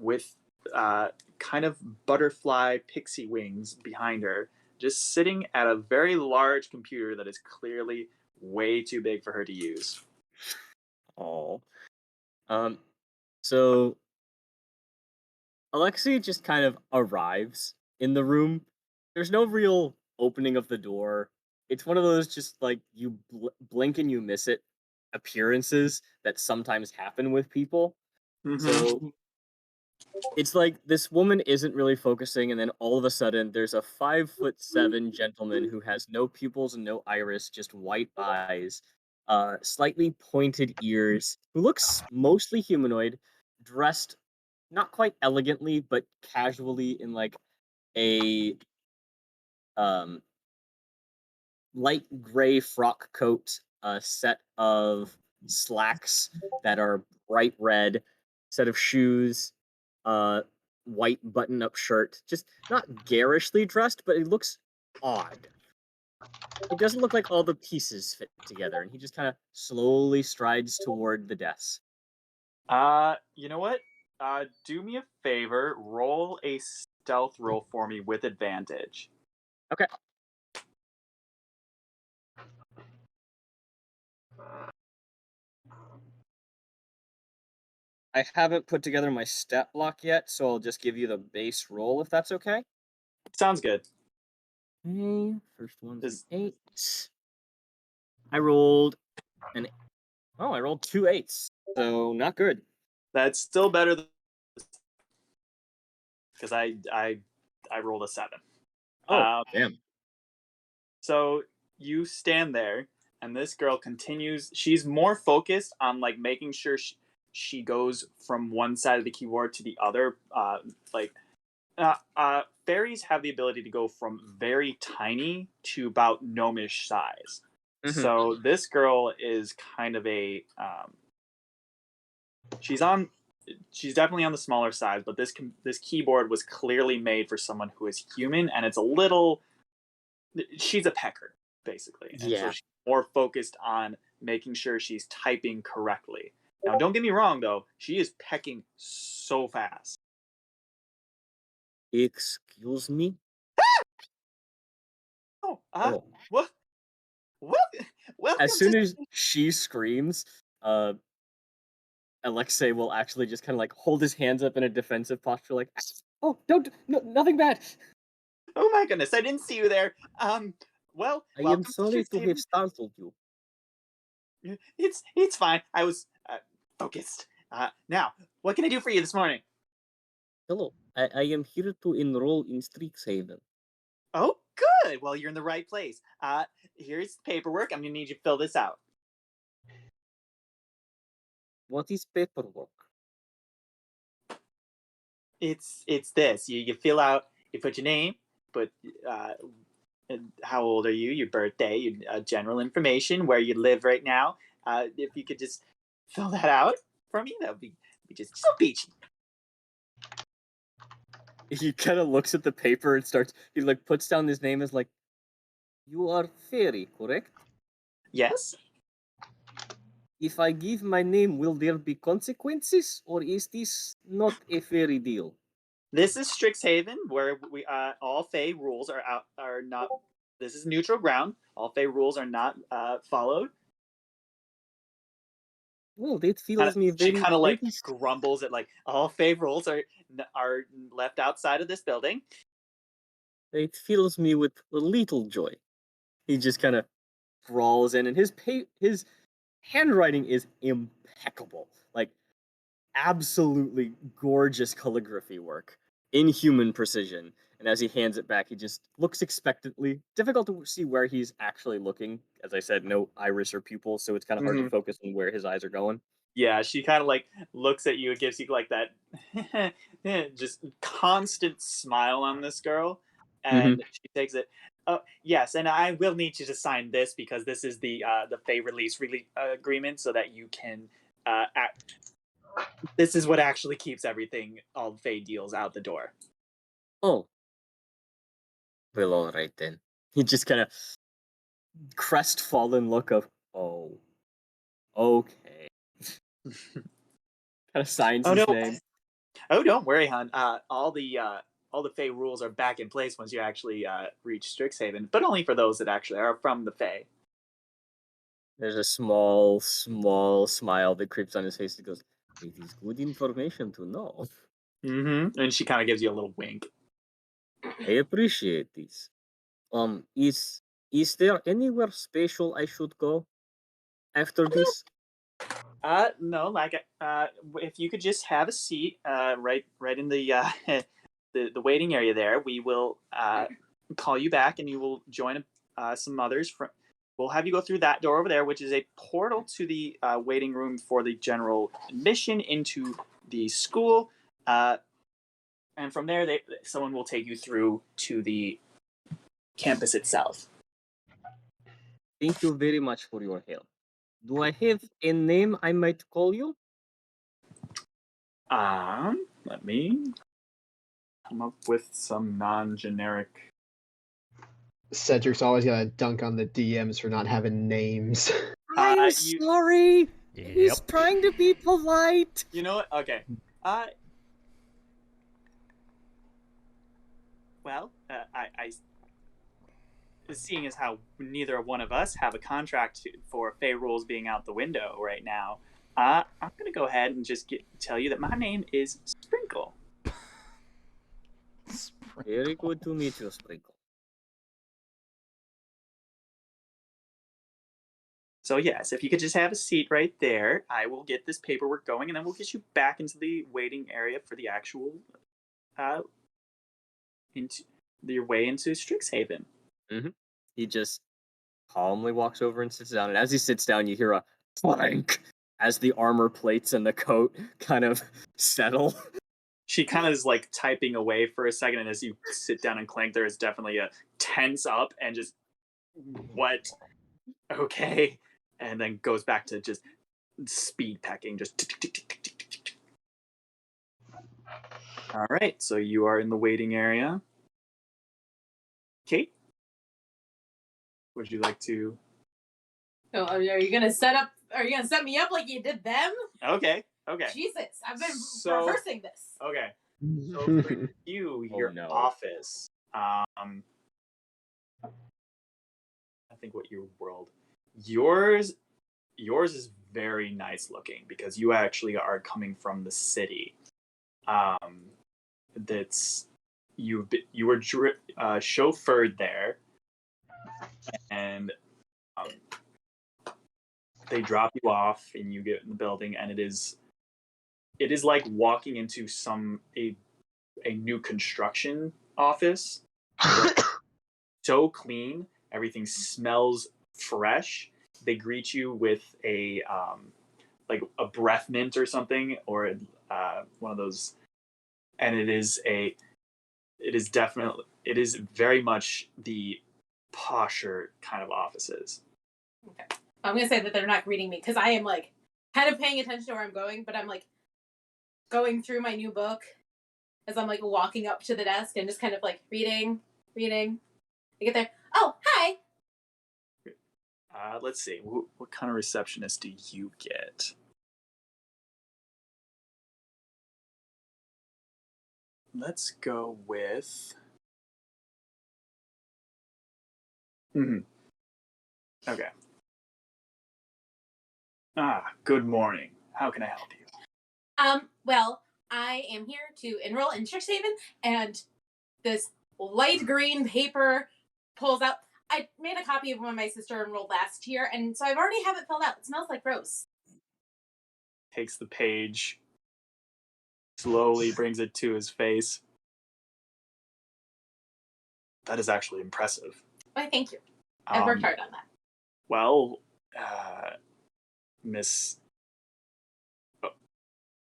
with kind of butterfly pixie wings behind her, just sitting at a very large computer that is clearly way too big for her to use. Oh. So Alexei just kind of arrives in the room. There's no real opening of the door. It's one of those just like you blink and you miss it appearances that sometimes happen with people. Mm-hmm. So it's like this woman isn't really focusing, and then all of a sudden there's a 5'7" gentleman who has no pupils and no iris, just white eyes, slightly pointed ears, who looks mostly humanoid, dressed not quite elegantly, but casually in like a um light gray frock coat, a set of slacks that are bright red, set of shoes, white button-up shirt. Just not garishly dressed, but it looks odd. It doesn't look like all the pieces fit together, and he just kind of slowly strides toward the desk. You know what? Do me a favor. Roll a stealth roll for me with advantage. Okay. I haven't put together my stat block yet, so I'll just give you the base roll if that's okay. Sounds good. Okay, first one's Is- an 8. I rolled I rolled 2 8s, so not good. That's still better than because I rolled a 7. Oh, damn. So you stand there, and this girl continues. She's more focused on like making sure she goes from one side of the keyboard to the other. Fairies have the ability to go from very tiny to about gnomish size. Mm-hmm. So this girl is kind of a she's definitely on the smaller side, but this keyboard was clearly made for someone who is human, and it's a little. She's a pecker, basically, and so she's more focused on making sure she's typing correctly. Now, don't get me wrong, though; she is pecking so fast. Excuse me? Oh, what? Welcome as soon as she screams, Alexei will actually just kind of like hold his hands up in a defensive posture, like, "Oh, don't, no, nothing bad." Oh my goodness, I didn't see you there. Well, I am sorry to have startled you. It's fine. I was focused. Now, what can I do for you this morning? Hello, I am here to enroll in Strixhaven. Oh, good. Well, you're in the right place. Here's the paperwork. I'm gonna need you to fill this out. What is paperwork? It's this. You fill out. You put your name, put how old are you, your birthday, your general information, where you live right now. If you could just fill that out for me, that would be just so peachy. He kind of looks at the paper and he like puts down his name as like, "You are fairy, correct?" Yes. If I give my name, will there be consequences, or is this not a fairy deal? This is Strixhaven, where we all Fey rules are not. This is neutral ground. All Fey rules are not followed. Well, that feels me very. She kind of like grumbles at like all Fey rules are left outside of this building. It fills me with a little joy. He just kind of crawls in, and his handwriting is impeccable, like absolutely gorgeous calligraphy work, inhuman precision. And as he hands it back, he just looks expectantly. Difficult to see where he's actually looking. As I said, no iris or pupil, so it's kind of hard to focus on where his eyes are going. Yeah, she kind of like looks at you. It gives you like that just constant smile on this girl, and she takes it. Oh yes, and I will need you to sign this because this is the Fey release agreement, so that you can this is what actually keeps everything, all Fey deals, out the door. Oh. Well, all right then. He just kind of crestfallen look of, oh, okay. Kind of signs his name. Oh, don't worry, hon. All the Fey rules are back in place once you actually reach Strixhaven, but only for those that actually are from the Fey. There's a small smile that creeps on his face that goes, "It is good information to know." And she kind of gives you a little wink. I appreciate this. Is there anywhere special I should go after this? No, like, if you could just have a seat, right in the the waiting area there, we will call you back, and you will join some others. We'll have you go through that door over there, which is a portal to the waiting room for the general admission into the school, and from there, someone will take you through to the campus itself. Thank you very much for your help. Do I have a name I might call you? Let me come up with some non-generic. Cedric's always gotta dunk on the DMs for not having names. I'm sorry. He's trying to be polite. You know what? Okay. Well, I seeing as how neither one of us have a contract for Fey rules being out the window right now, I'm gonna go ahead and just tell you that my name is Sprinkle. Very good to meet you, Sprinkle. So yes, if you could just have a seat right there, I will get this paperwork going, and then we'll get you back into the waiting area for the actual, into your way into Strixhaven. Mm-hmm. He just calmly walks over and sits down, and as he sits down, you hear a clank as the armor plates and the coat kind of settle. She kind of is like typing away for a second, and as you sit down and clank, there is definitely a tense up and just what? Okay, and then goes back to just speed pecking, just. All right, so you are in the waiting area. Kate, would you like to? Oh, are you gonna set up? Are you gonna set me up like you did them? Okay. Jesus, I've been rehearsing this. Okay. So for your office. I think what your world. Yours is very nice looking because you actually are coming from the city. That's you were chauffeured there, and they drop you off, and you get in the building, and it is like walking into a new construction office. So clean, everything smells fresh. They greet you with a like a breath mint or something, or one of those, and it is very much the posher kind of offices. Okay, I'm gonna say that they're not greeting me because I am like kind of paying attention to where I'm going, but I'm like going through my new book as I'm like walking up to the desk and just kind of like reading. I get there. Oh, hi. Let's see. What kind of receptionist do you get? Let's go with. Okay. Good morning. How can I help you? Well, I am here to enroll in Strixhaven, and this light green paper pulls out. I made a copy of when my sister enrolled last year, and so I've already have it filled out. It smells like rose. Takes the page, slowly brings it to his face. That is actually impressive. Why, thank you. I've worked hard on that. Well, Miss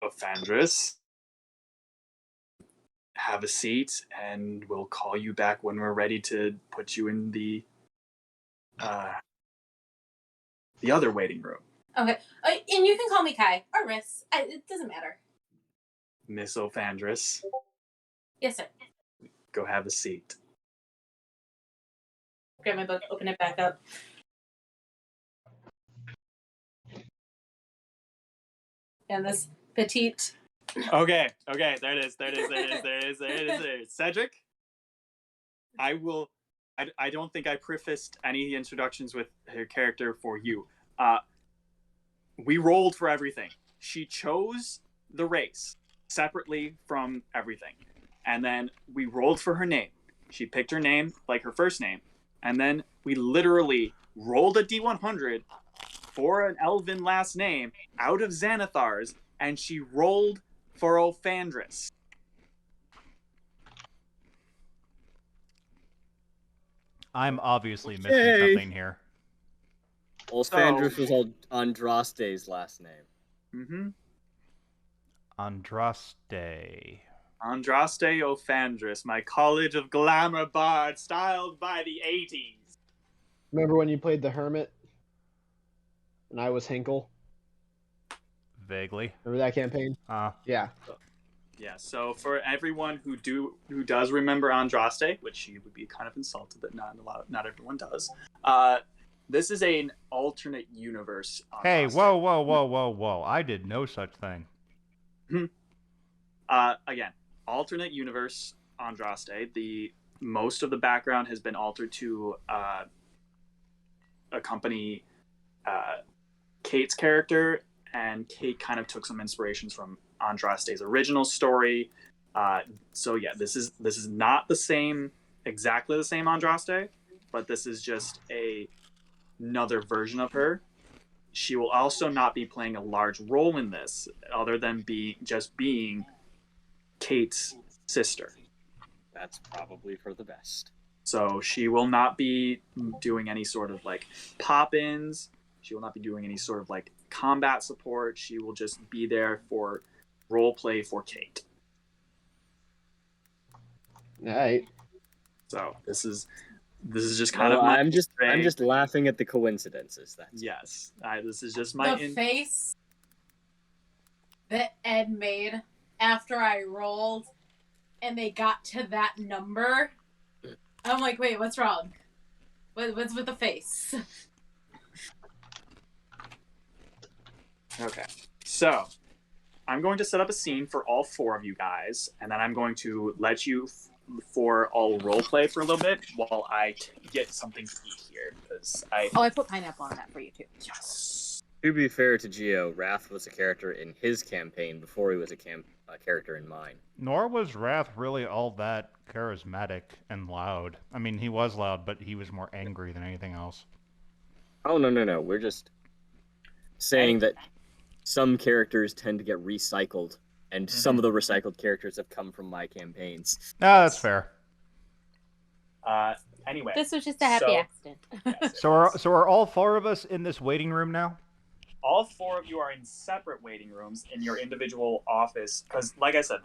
Ophandris, have a seat, and we'll call you back when we're ready to put you in the other waiting room. Okay, and you can call me Kai or Riss. It doesn't matter. Miss Ophandris. Yes, sir. Go have a seat. Grab my book, open it back up. And this petite. Okay, there it is. Cedric, I don't think I prefaced any introductions with her character for you. We rolled for everything. She chose the race separately from everything. And then we rolled for her name. She picked her name, like her first name. And then we literally rolled a D100 for an elven last name out of Xanathar's, and she rolled for Ophandris. I'm obviously missing something here. Ophandris was Andraste's last name. Mm-hmm. Andraste. Andraste Ophandris, my College of Glamour bard, styled by the 80s. Remember when you played the Hermit? And I was Hinkle? Vaguely. Remember that campaign? Yeah. Yeah, so for everyone who does remember Andraste, which you would be kind of insulted that not everyone does, this is an alternate universe. Hey, whoa. I did no such thing. Again, alternate universe Andraste. Most of the background has been altered to accompany Kate's character, and Kate kind of took some inspirations from Andraste's original story. So yeah, this is not exactly the same Andraste, but this is just another version of her. She will also not be playing a large role in this, other than being Kate's sister. That's probably for the best. So she will not be doing any sort of like pop-ins. She will not be doing any sort of like combat support. She will just be there for role play for Kate. All right. So this is just kind of I'm just laughing at the coincidences. Yes. This is just my face that Ed made after I rolled and they got to that number. I'm like, wait, what's wrong? What's with the face? Okay. So I'm going to set up a scene for all four of you guys, and then I'm going to let you for all role play for a little bit while I get something to eat here. I put pineapple on that for you too. Yes. To be fair to Geo, Wrath was a character in his campaign before he was a character in mine. Nor was Wrath really all that charismatic and loud. I mean, he was loud, but he was more angry than anything else. Oh, no. We're just saying that some characters tend to get recycled, and some of the recycled characters have come from my campaigns. No, that's fair. Anyway. This was just a happy accident. Yes, So are all four of us in this waiting room now? All four of you are in separate waiting rooms in your individual office, because, like I said,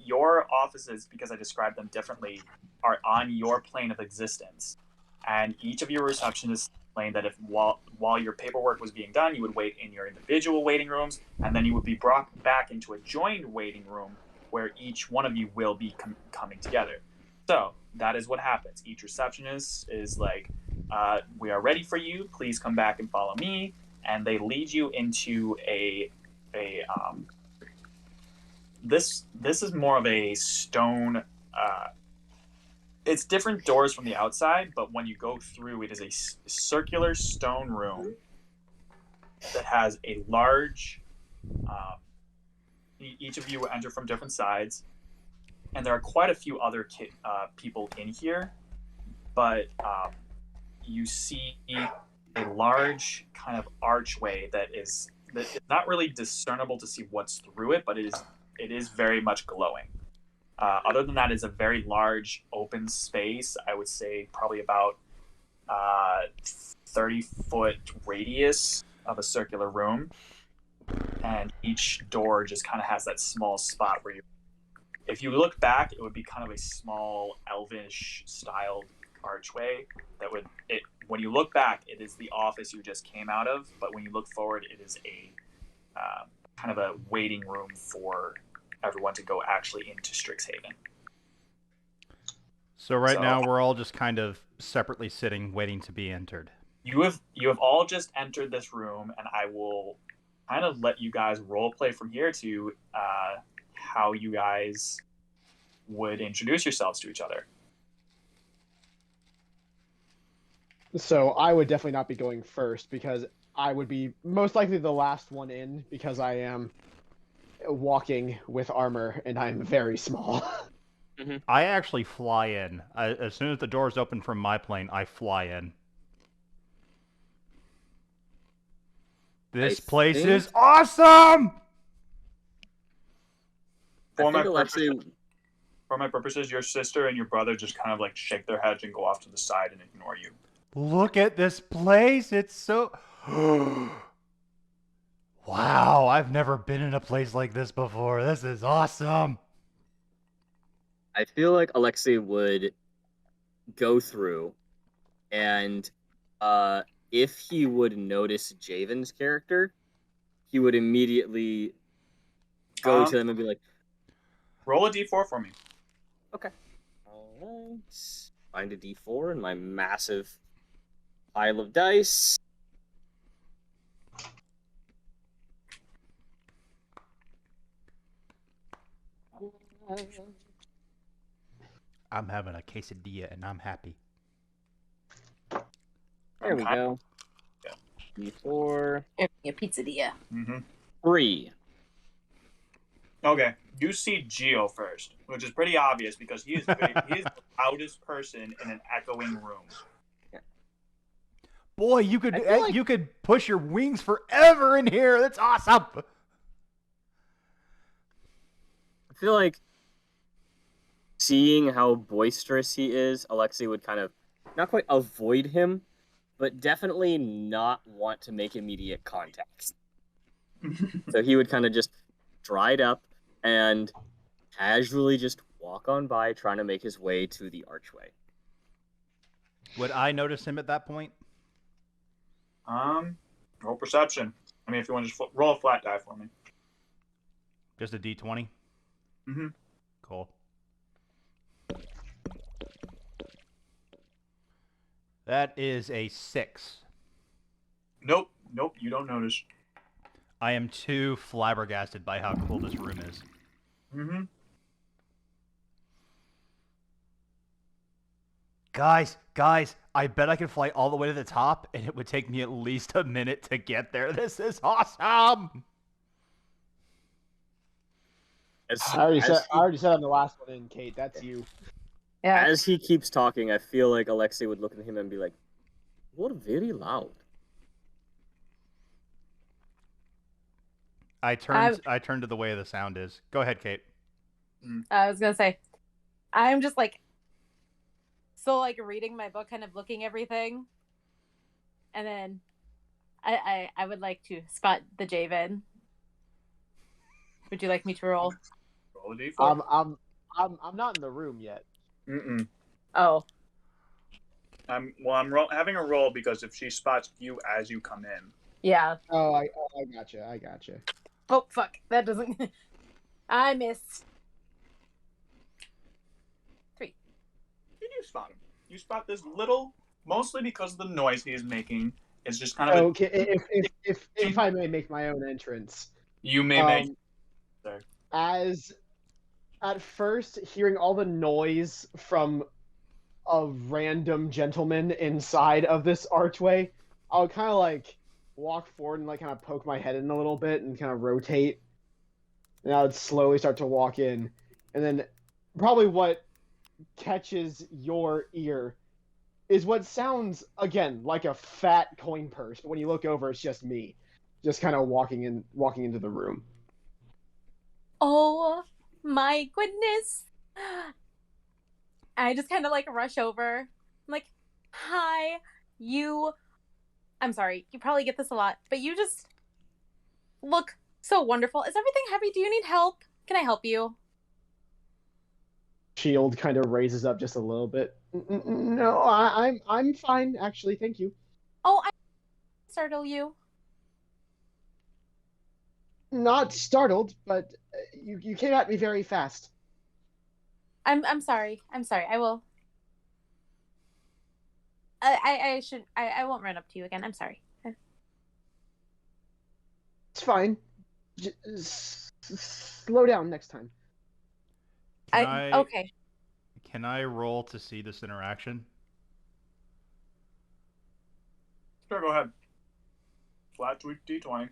your offices, because I described them differently, are on your plane of existence, and each of your receptionists explained that if while your paperwork was being done, you would wait in your individual waiting rooms, and then you would be brought back into a joined waiting room where each one of you will be coming together. So that is what happens. Each receptionist is like, "We are ready for you. Please come back and follow me." And they lead you into this is more of a stone. It's different doors from the outside, but when you go through, it is a circular stone room that has a large. Each of you enter from different sides, and there are quite a few other people in here, but you see a large kind of archway that is not really discernible to see what's through it, but it is very much glowing. Other than that, it's a very large open space. I would say probably about 30-foot radius of a circular room, and each door just kind of has that small spot where if you look back, it would be kind of a small elvish styled archway when you look back, it is the office you just came out of, but when you look forward, it is a kind of a waiting room for everyone to go actually into Strixhaven. So now we're all just kind of separately sitting, waiting to be entered. You have all just entered this room, and I will kind of let you guys role play from here to how you guys would introduce yourselves to each other. So I would definitely not be going first because I would be most likely the last one in because I am walking with armor and I'm very small. I actually fly in. As soon as the doors open from my plane, I fly in. This place is awesome! For my purposes, your sister and your brother just kind of like shake their heads and go off to the side and ignore you. Look at this place. It's so... Wow, I've never been in a place like this before. This is awesome. I feel like Alexei would go through and if he would notice Javen's character, he would immediately go to them and be like, roll a d4 for me. Okay. All right. Find a d4 in my massive pile of dice. I'm having a quesadilla and I'm happy. There we go. Yeah. D4. A pizzeria. 3. Okay, you see Geo first, which is pretty obvious because he is the loudest person in an echoing room. Boy, you could push your wings forever in here. That's awesome. I feel like seeing how boisterous he is, Alexei would kind of not quite avoid him, but definitely not want to make immediate contact. So he would kind of just dry it up and casually just walk on by, trying to make his way to the archway. Would I notice him at that point? Roll perception. I mean, if you want to just roll a flat die for me. Just a d20? Cool. That is a 6. Nope, you don't notice. I am too flabbergasted by how cool this room is. Guys, I bet I can fly all the way to the top, and it would take me at least a minute to get there. This is awesome! I already said on the last one in, Kate. That's you. Yeah. As he keeps talking, I feel like Alexei would look at him and be like, "You're very loud." I turned to the way the sound is. Go ahead, Kate. I was gonna say, I'm just like, so like reading my book, kind of looking everything, and then I would like to spot the Javen. Would you like me to roll? Roll a d4. I'm not in the room yet. Oh. I'm having a roll because if she spots you as you come in. Yeah. Oh, I gotcha. Oh fuck! That doesn't. I missed. 3. You do spot him. You spot this little, mostly because of the noise he is making. It's just kind of okay. If I may make my own entrance, you may make. As at first hearing all the noise from a random gentleman inside of this archway, I'll kind of like walk forward and like kind of poke my head in a little bit and kind of rotate, and I would slowly start to walk in, and then probably what catches your ear is what sounds again like a fat coin purse, but when you look over, it's just me, just kind of walking into the room. Oh my goodness! I just kind of like rush over. I'm like, "Hi, you." I'm sorry, you probably get this a lot, but you just look so wonderful. Is everything heavy? Do you need help? Can I help you? Shield kind of raises up just a little bit. No, I'm fine actually. Thank you. Oh, I startle you. Not startled, but you came at me very fast. I'm sorry. I will. I won't run up to you again. I'm sorry. It's fine. Slow down next time. Okay. Can I roll to see this interaction? Sure, go ahead. Flat d20.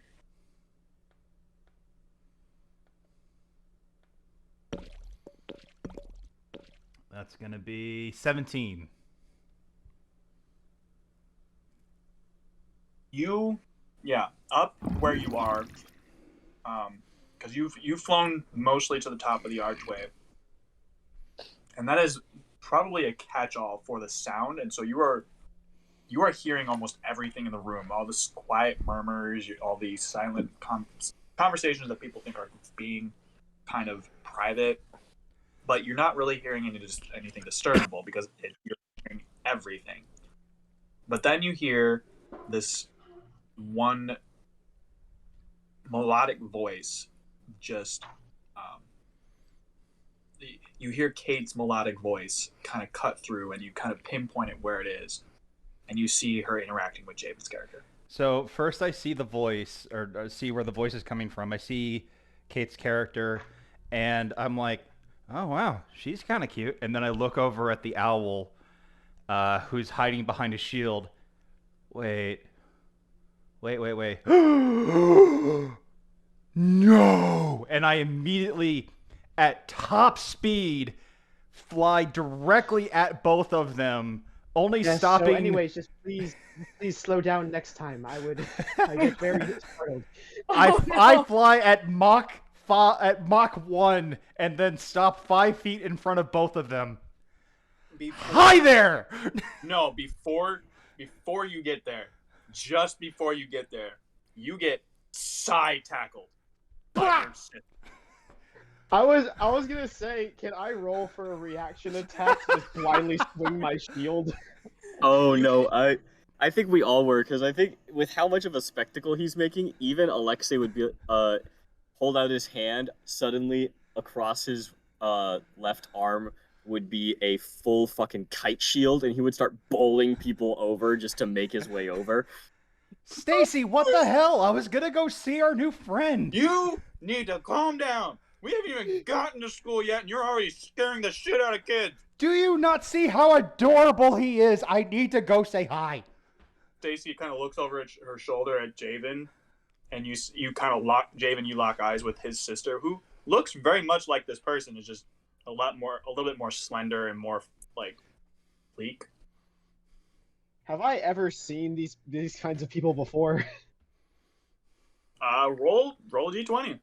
That's gonna be 17. Up where you are, because you've flown mostly to the top of the archway, and that is probably a catch-all for the sound, and so you are hearing almost everything in the room, all this quiet murmurs, all these silent conversations that people think are being kind of private, but you're not really hearing anything disturbable because you're hearing everything. But then you hear this one melodic voice just you hear Kate's melodic voice kind of cut through, and you kind of pinpoint it where it is, and you see her interacting with Javen's character. So first I see the voice, or see where the voice is coming from. I see Kate's character, and I'm like, oh wow, she's kind of cute. And then I look over at the owl, who's hiding behind a shield. Wait. No! And I immediately, at top speed, fly directly at both of them, only stopping. So anyways, just please slow down next time. I get very startled. I fly at Mach 1 and then stop 5 feet in front of both of them. Hi there! No, before you get there, just before you get there, you get side tackled. I was gonna say, can I roll for a reaction attack to just blindly swing my shield? Oh no, I think we all were, because I think with how much of a spectacle he's making, even Alexei would be hold out his hand. Suddenly, across his left arm would be a full fucking kite shield, and he would start bowling people over just to make his way over. Stacy, what the hell? I was gonna go see our new friend. You need to calm down. We haven't even gotten to school yet, and you're already scaring the shit out of kids. Do you not see how adorable he is? I need to go say hi. Stacy kind of looks over at her shoulder at Javen, and you kind of lock eyes with his sister, who looks very much like this person, is just a little bit more slender and more like sleek. Have I ever seen these kinds of people before? Roll a d20.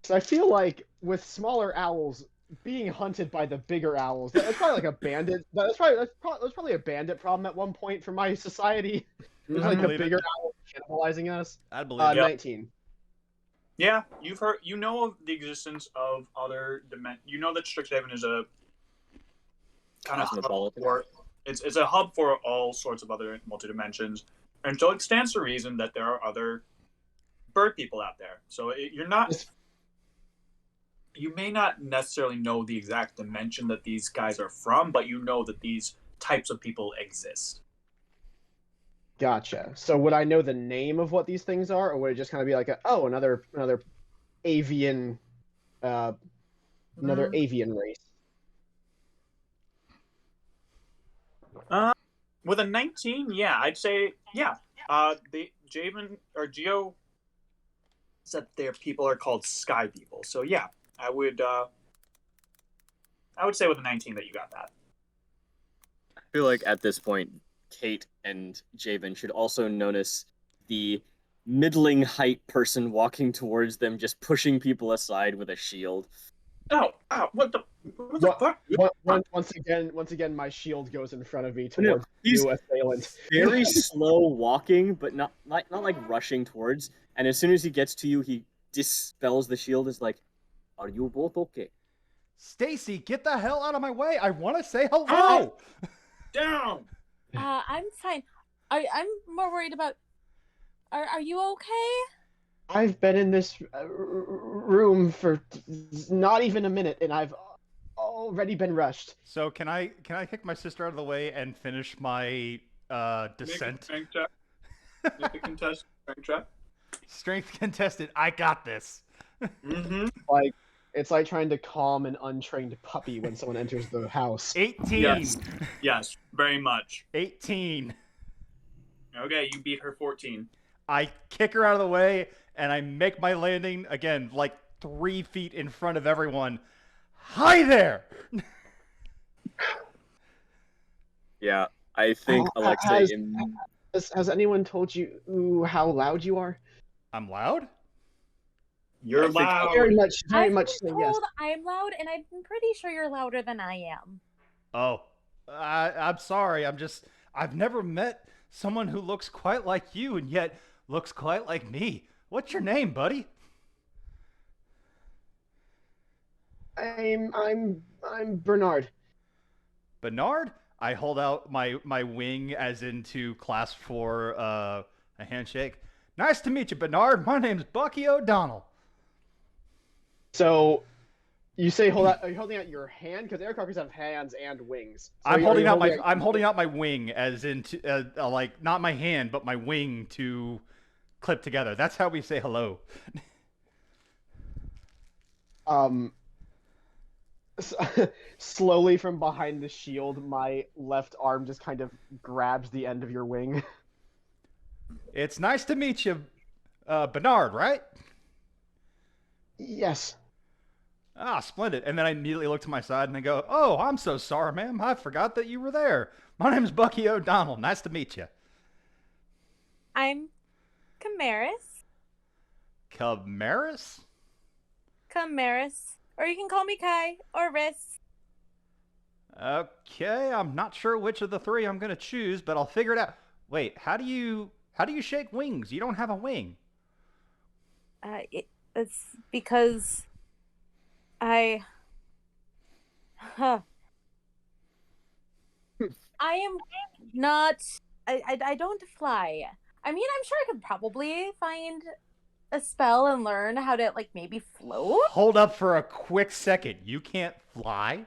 So I feel like with smaller owls being hunted by the bigger owls, that's probably like a bandit. That's probably a bandit problem at one point for my society. There's like the bigger owls cannibalizing us. I believe it. 19. Yeah, you know of the existence of other you know that Strixhaven is a kind of hub for, it's a hub for all sorts of other multi-dimensions, and so it stands to reason that there are other bird people out there. So you may not necessarily know the exact dimension that these guys are from, but you know that these types of people exist. Gotcha. So would I know the name of what these things are, or would it just kind of be like another avian, another avian race? With a 19, yeah, I'd say yeah. The Javen or Geo said their people are called sky people. So yeah, I would say with a 19 that you got that. I feel like at this point, Kate and Javen should also notice the middling height person walking towards them, just pushing people aside with a shield. Oh, what the fuck? Once again, my shield goes in front of me towards he's new assailant. Very slow walking, but not like rushing towards. And as soon as he gets to you, he dispels the shield. Is like, "Are you both okay?" Stacy, get the hell out of my way! I want to say hello. Down. I'm fine. I'm more worried about. Are you okay? I've been in this room for not even a minute, and I've already been rushed. So can I kick my sister out of the way and finish my descent? Make a contest strength check. Strength contested. I got this. Mm-hmm. Like it's like trying to calm an untrained puppy when someone enters the house. 18. Yes, very much. 18. Okay, you beat her 14. I kick her out of the way, and I make my landing, again, like 3 feet in front of everyone. Hi there. Yeah, I think Alexa. Has anyone told you how loud you are? I'm loud? You're I think loud. Very I've much been so, yes. told I'm loud, and I'm pretty sure you're louder than I am. Oh, I'm sorry. I've never met someone who looks quite like you and yet looks quite like me. What's your name, buddy? I'm Bernard. Bernard? I hold out my wing as into clasp for a handshake. Nice to meet you, Bernard. My name's Bucky O'Donnell. So you say are you holding out your hand? Because aircrafters have hands and wings. So I'm are holding you out holding holding out my wing as into like not my hand but my wing to clip together. That's how we say hello. um slowly from behind the shield, my left arm just kind of grabs the end of your wing. It's nice to meet you, Bernard, right? Yes. Ah, splendid. And then I immediately look to my side and I go, "Oh, I'm so sorry, ma'am. I forgot that you were there. My name's Bucky O'Donnell. Nice to meet you." I'm Camaris. Camaris? Camaris. Or you can call me Kai or Riss. Okay, I'm not sure which of the three I'm gonna choose, but I'll figure it out. Wait, how do you shake wings? You don't have a wing. It's because I. Huh. I am not. I don't fly. I mean, I'm sure I could probably find a spell and learn how to, like, maybe float. Hold up for a quick second. You can't fly?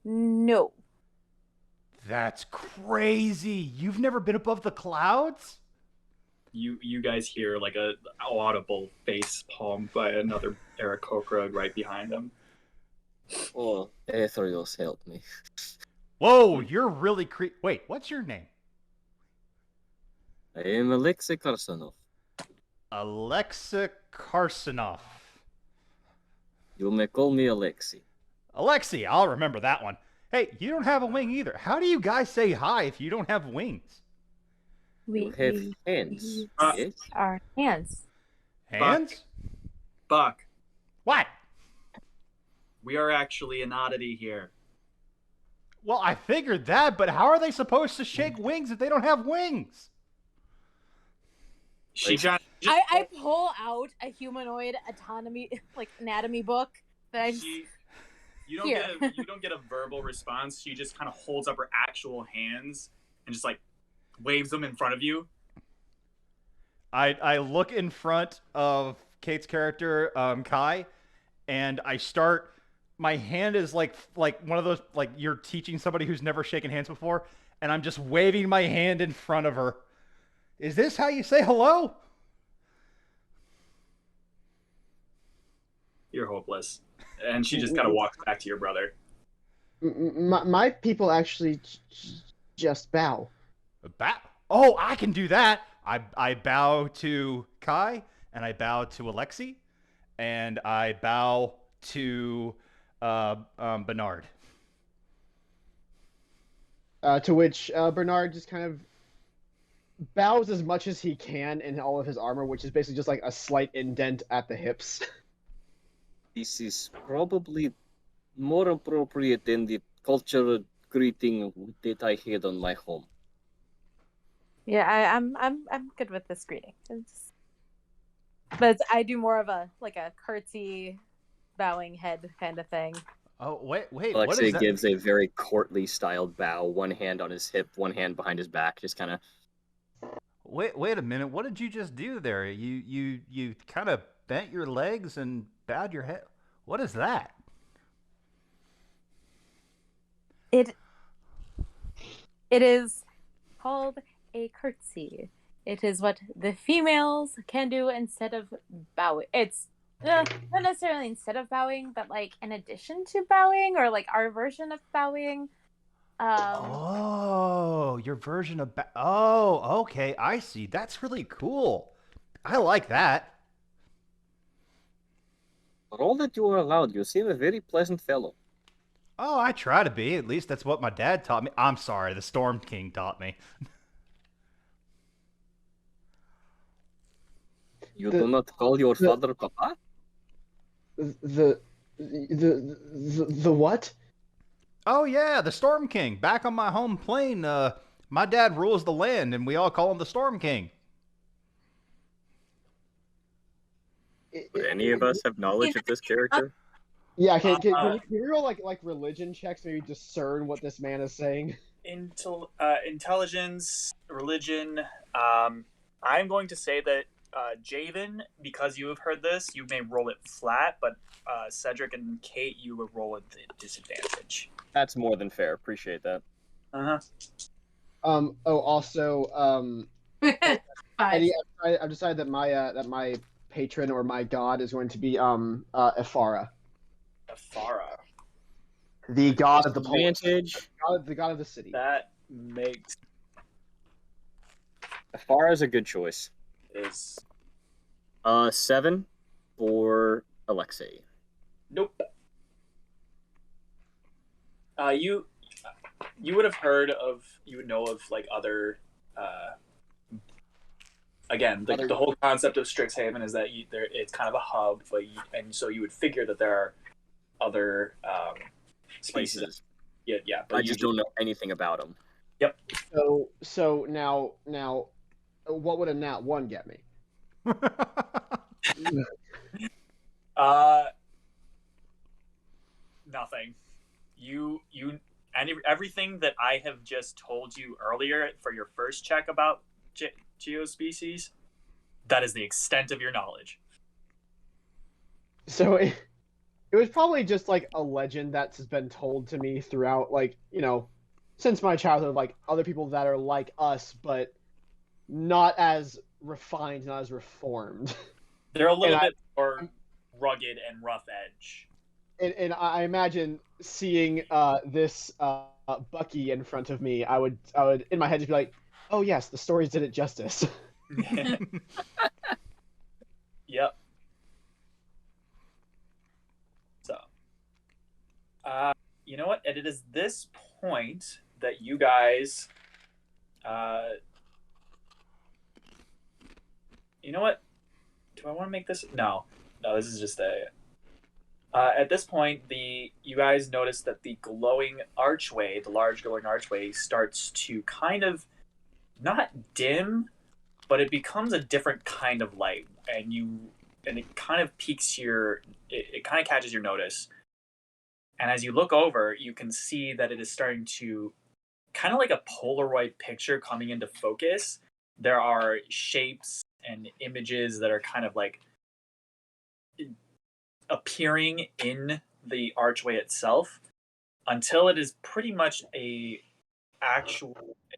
No. That's crazy. You've never been above the clouds? You guys hear like a audible face palm by another Eric Kokrug right behind him. Oh, Aetherios help me. Whoa, you're really Wait, what's your name? I am Alexei Karsonov. Alexa Karsanov. You may call me Alexei. Alexei, I'll remember that one. Hey, you don't have a wing either. How do you guys say hi if you don't have wings? You have hands, yes? Our hands. Hands? Buck, What? we are actually an oddity here. Well, I figured that, but how are they supposed to shake wings if they don't have wings? She got. I pull out a humanoid anatomy book that I'm. You don't get a verbal response. She just kind of holds up her actual hands and just like waves them in front of you. I look in front of Kate's character, Kai, and I start. My hand is like one of those, like you're teaching somebody who's never shaken hands before, and I'm just waving my hand in front of her. Is this how you say hello? You're hopeless. And she just kind of walks back to your brother. My people actually just bow. Bow? Oh, I can do that. I bow to Kai, and I bow to Alexei, and I bow to Bernard. To which Bernard just kind of bows as much as he can in all of his armor, which is basically just like a slight indent at the hips. This is probably more appropriate than the cultural greeting that I had on my home. Yeah, I'm good with this greeting. But I do more of a curtsy, bowing head kind of thing. Oh, wait, what is Alexei that? gives a very courtly styled bow, one hand on his hip, one hand behind his back, just kind of. Wait a minute. What did you just do there? You kind of bent your legs and bowed your head. What is that? It is called a curtsy. It is what the females can do instead of bowing. It's not necessarily instead of bowing, but like in addition to bowing, or like our version of bowing. Oh, your version of oh, okay, I see. That's really cool. I like that. For all that you are allowed, you seem a very pleasant fellow. Oh, I try to be. At least that's what my dad taught me. I'm sorry, the Storm King taught me. You The- do not call your the- father Papa? The what? Oh yeah, the Storm King. Back on my home plane, my dad rules the land, and we all call him the Storm King. Would any of us have knowledge of this character? Yeah, can you roll like religion checks to maybe discern what this man is saying? Intelligence, religion. I'm going to say that Javen, because you have heard this, you may roll it flat, but Cedric and Kate, you would roll at the disadvantage. That's more than fair. Appreciate that. Uh-huh. Also, Five. Eddie, I've decided that my patron or my god is going to be Ifara, Afara. the god of the polar, Advantage. the god of the city. That makes Afara is a good choice. is 7 for Alexei. nope. You would have heard of, you would know of like other again, the whole concept of Strixhaven is that it's kind of a hub, and so you would figure that there are other species. Places. Yeah, I just don't know anything about them. Yep. So now, what would a nat 1 get me? Nothing. Everything that I have just told you earlier for your first check about geospecies, that is the extent of your knowledge. So it was probably just like a legend that's been told to me throughout, like, since my childhood, like other people that are like us, but not as refined, not as reformed. They're a little bit more rugged and rough edge. And I imagine seeing this Bucky in front of me, I would in my head just be like, oh yes, the stories did it justice. Yep. So, you know what? And it is this point that you guys, you know what? Do I want to make this? No, this is just a. At this point, you guys notice that the glowing archway, the large glowing archway, starts to kind of not dim, but it becomes a different kind of light, and it kind of piques it kind of catches your notice. And as you look over, you can see that it is starting to kind of like a Polaroid picture coming into focus. There are shapes and images that are kind of like appearing in the archway itself until it is pretty much it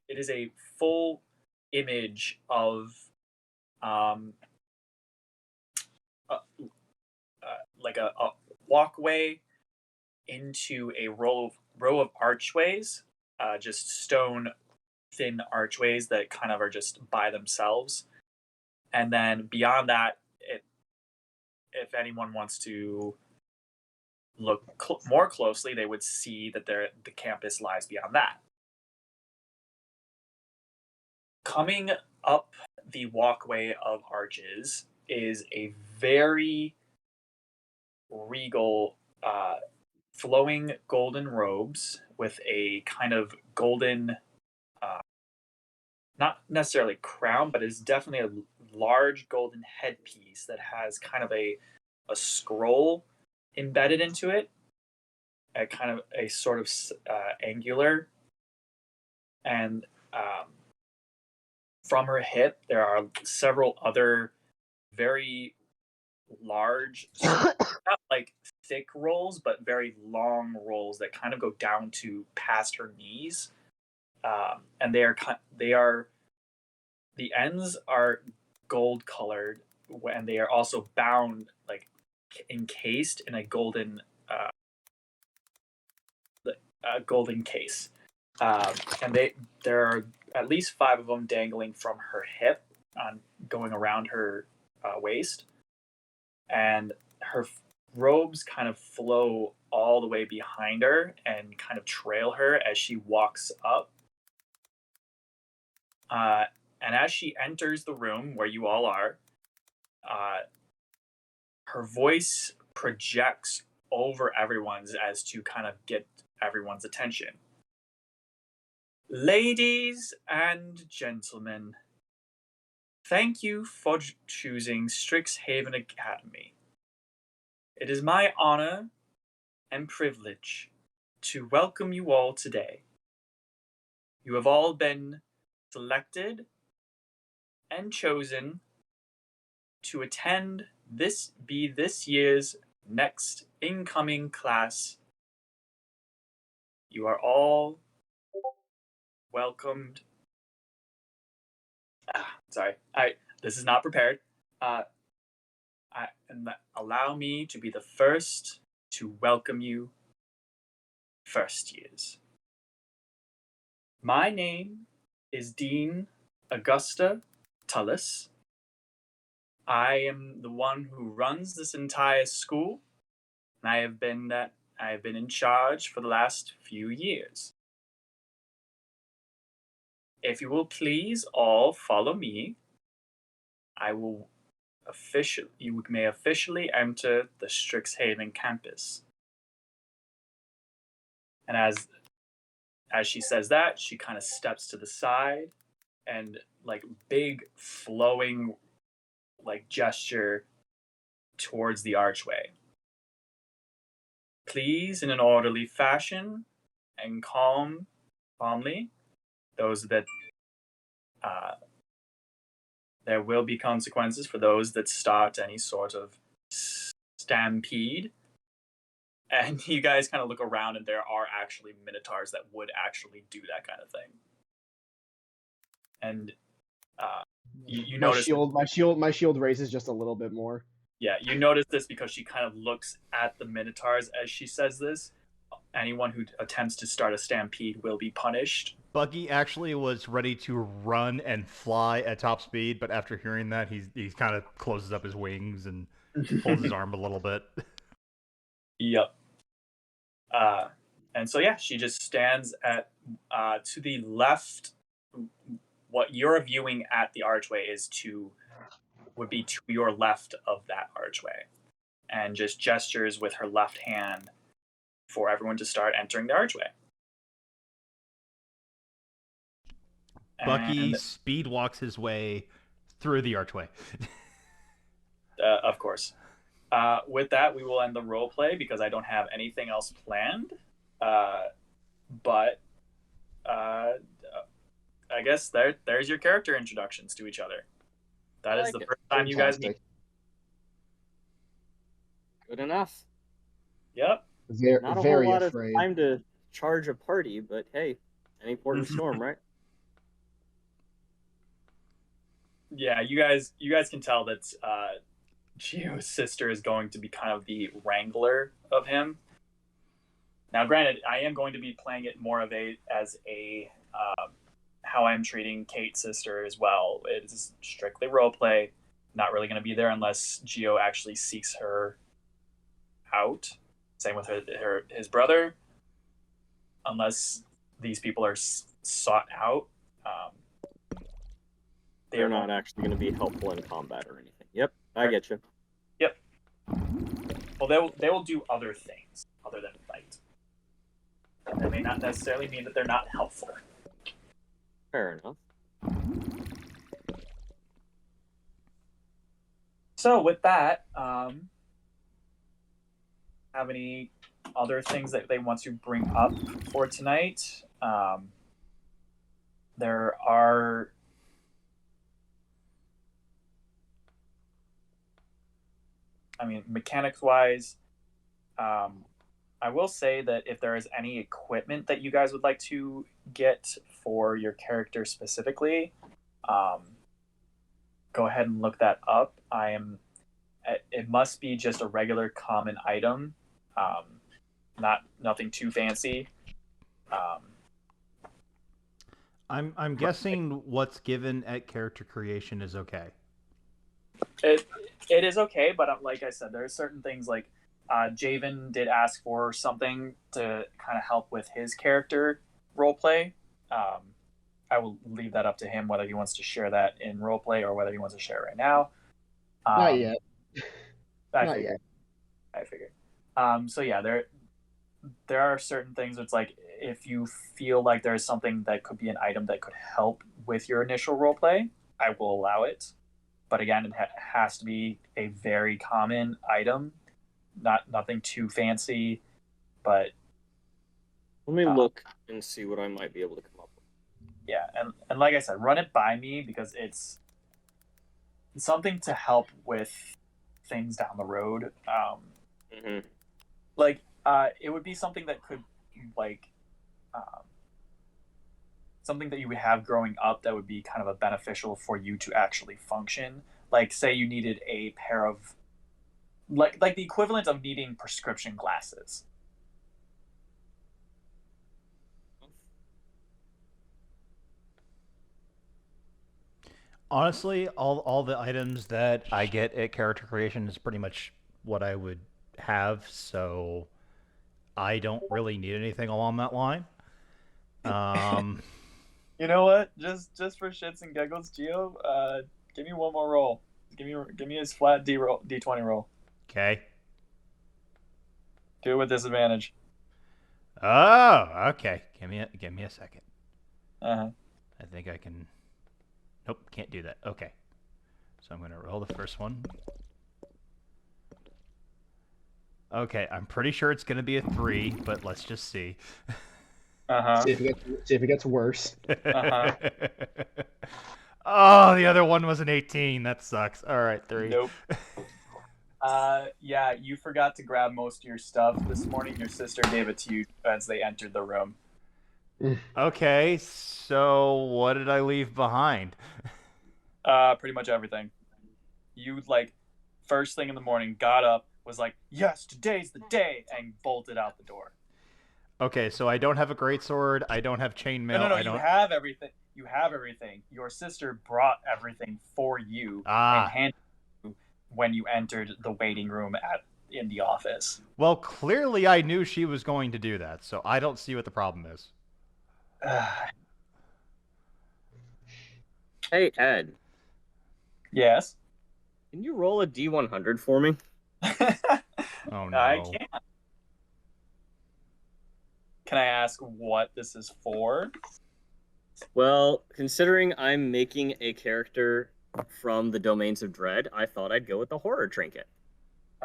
is a full image of like a walkway into a row of archways, just stone thin archways that kind of are just by themselves. And then beyond that, if anyone wants to look more closely, they would see that the campus lies beyond that. Coming up the walkway of arches is a very regal, flowing golden robes with a kind of golden, not necessarily crown, but is definitely a large golden headpiece that has kind of a scroll embedded into it, a kind of a sort of angular, and from her hip there are several other very large, not like thick rolls, but very long rolls that kind of go down to past her knees, and the ends are gold colored, and they are also bound, like encased in a golden case, and there are at least 5 of them dangling from her hip, going around her waist, and her robes kind of flow all the way behind her and kind of trail her as she walks up. And as she enters the room where you all are, her voice projects over everyone's as to kind of get everyone's attention. Ladies and gentlemen, thank you for choosing Strixhaven Academy. It is my honor and privilege to welcome you all today. You have all been selected and chosen to attend this year's next incoming class. You are all welcomed. This is not prepared. Allow me to be the first to welcome you, first years. My name is Dean Augusta Tullis. I am the one who runs this entire school, and I have been in charge for the last few years. If you will please all follow me, you may officially enter the Strixhaven campus. And as she says that, she kind of steps to the side and big flowing gesture towards the archway. Please, in an orderly fashion and calmly, those that there will be consequences for those that start any sort of stampede. And you guys kind of look around, and there are actually minotaurs that would actually do that kind of thing. And you notice my shield raises just a little bit more. Yeah, you notice this because she kind of looks at the minotaurs as she says this. Anyone who attempts to start a stampede will be punished. Buggy actually was ready to run and fly at top speed, but after hearing that, he kind of closes up his wings and folds his arm a little bit. Yep. And so yeah, she just stands at to the left. What you're viewing at the archway would be to your left of that archway, and just gestures with her left hand for everyone to start entering the archway. Bucky speed walks his way through the archway. Of course. With that, we will end the role play because I don't have anything else planned. But I guess there's your character introductions to each other. That is the first time you guys meet. Good enough. Yep. Not a whole lot of time to charge a party, but hey, any port in storm, right? Yeah, you guys can tell that Gio's sister is going to be kind of the wrangler of him. Now, granted, I am going to be playing it more of as how I'm treating Kate's sister as well. It is strictly roleplay. Not really going to be there unless Gio actually seeks her out. Same with his brother. Unless these people are sought out. They're not actually going to be helpful in combat or anything. Yep, I get you. Yep. Well, they will do other things other than fight. That may not necessarily mean that they're not helpful. Fair enough. So with that, have any other things that they want to bring up for tonight? There are... mechanics-wise, I will say that if there is any equipment that you guys would like to get for your character specifically, go ahead and look that up. It must be just a regular common item, nothing too fancy. I'm guessing what's given at character creation is okay. It is okay, but like I said, there are certain things like Javen did ask for something to kind of help with his character roleplay. I will leave that up to him whether he wants to share that in roleplay or whether he wants to share it right now. Not yet. I Not figured. yet. I figured. So yeah, there are certain things. It's like if you feel like there is something that could be an item that could help with your initial roleplay, I will allow it. But again, it has to be a very common item, nothing too fancy. But Let me look and see what I might be able to come up with. yeah, and like I said, run it by me because it's something to help with things down the road. Like it would be something that could like something that you would have growing up that would be kind of a beneficial for you to actually function. Like say you needed a pair of like the equivalent of needing prescription glasses. Honestly, all the items that I get at character creation is pretty much what I would have, so I don't really need anything along that line. You know what? Just for shits and giggles, Geo, give me one more roll. Give me his flat D20 roll. Okay. Do it with disadvantage. Oh, okay. Give me a second. Uh-huh. I think I can. Nope, can't do that. Okay. So I'm gonna roll the first one. Okay, I'm pretty sure it's gonna be a 3, but let's just see. Uh-huh. See if it gets worse. Uh-huh. Oh, the other one was an 18. That sucks. All right, 3. Nope. Yeah, you forgot to grab most of your stuff this morning. Your sister gave it to you as they entered the room. Okay, so what did I leave behind? Pretty much everything. You like first thing in the morning, got up, was like, "Yes, today's the day," and bolted out the door. Okay, so I don't have a greatsword. I don't have chainmail. No, I don't. you have everything. You have everything. Your sister brought everything for you and handed you when you entered the waiting room in the office. Well, clearly I knew she was going to do that, so I don't see what the problem is. Hey, Ed. Yes? Can you roll a D100 for me? Oh, no. I can't. Can I ask what this is for? Well, considering I'm making a character from the Domains of Dread, I thought I'd go with the horror trinket.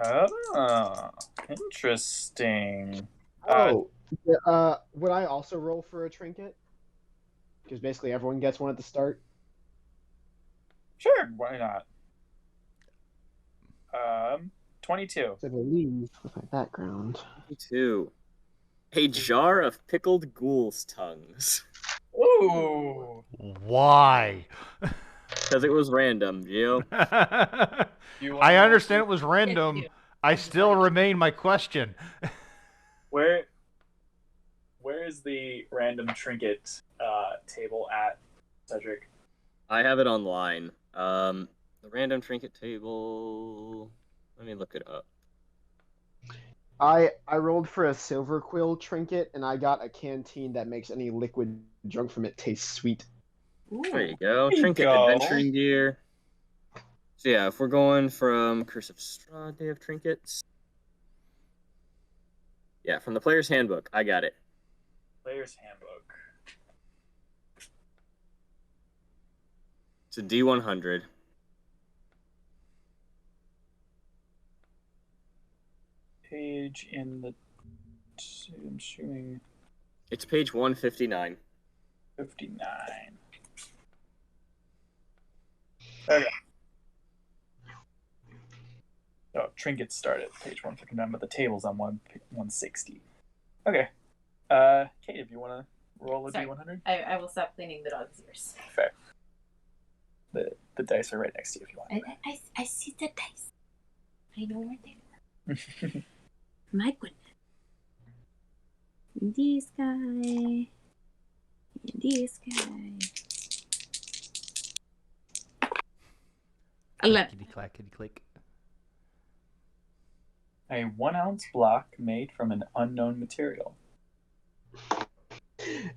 Oh, interesting. Would I also roll for a trinket? Because basically everyone gets one at the start. Sure, why not? 22. I believe with my background. 22. A jar of pickled ghoul's tongues. Ooh. Why? Because it was random, Gio. I understand it was random. I still remain my question. Where is the random trinket table at, Cedric? I have it online. The random trinket table. Let me look it up. I rolled for a silver quill trinket, and I got a canteen that makes any liquid drunk from it taste sweet. Ooh, there you go. there you Trinket go. adventuring gear. So yeah, if we're going from Curse of Strahd, they have trinkets. Yeah, from the Player's Handbook. I got it. Player's Handbook. It's a D100. Page in the... I'm assuming... It's page 159. 59. Okay. Oh, trinkets start at page 159, but the table's on 160. Okay. Kate, if you want to roll a D100? I will stop cleaning the dog's ears. Fair. The dice are right next to you if you want. I see the dice. I know where they are. My goodness. This guy. And this guy. 11. Kitty clack, kitty click. A 1 ounce block made from an unknown material.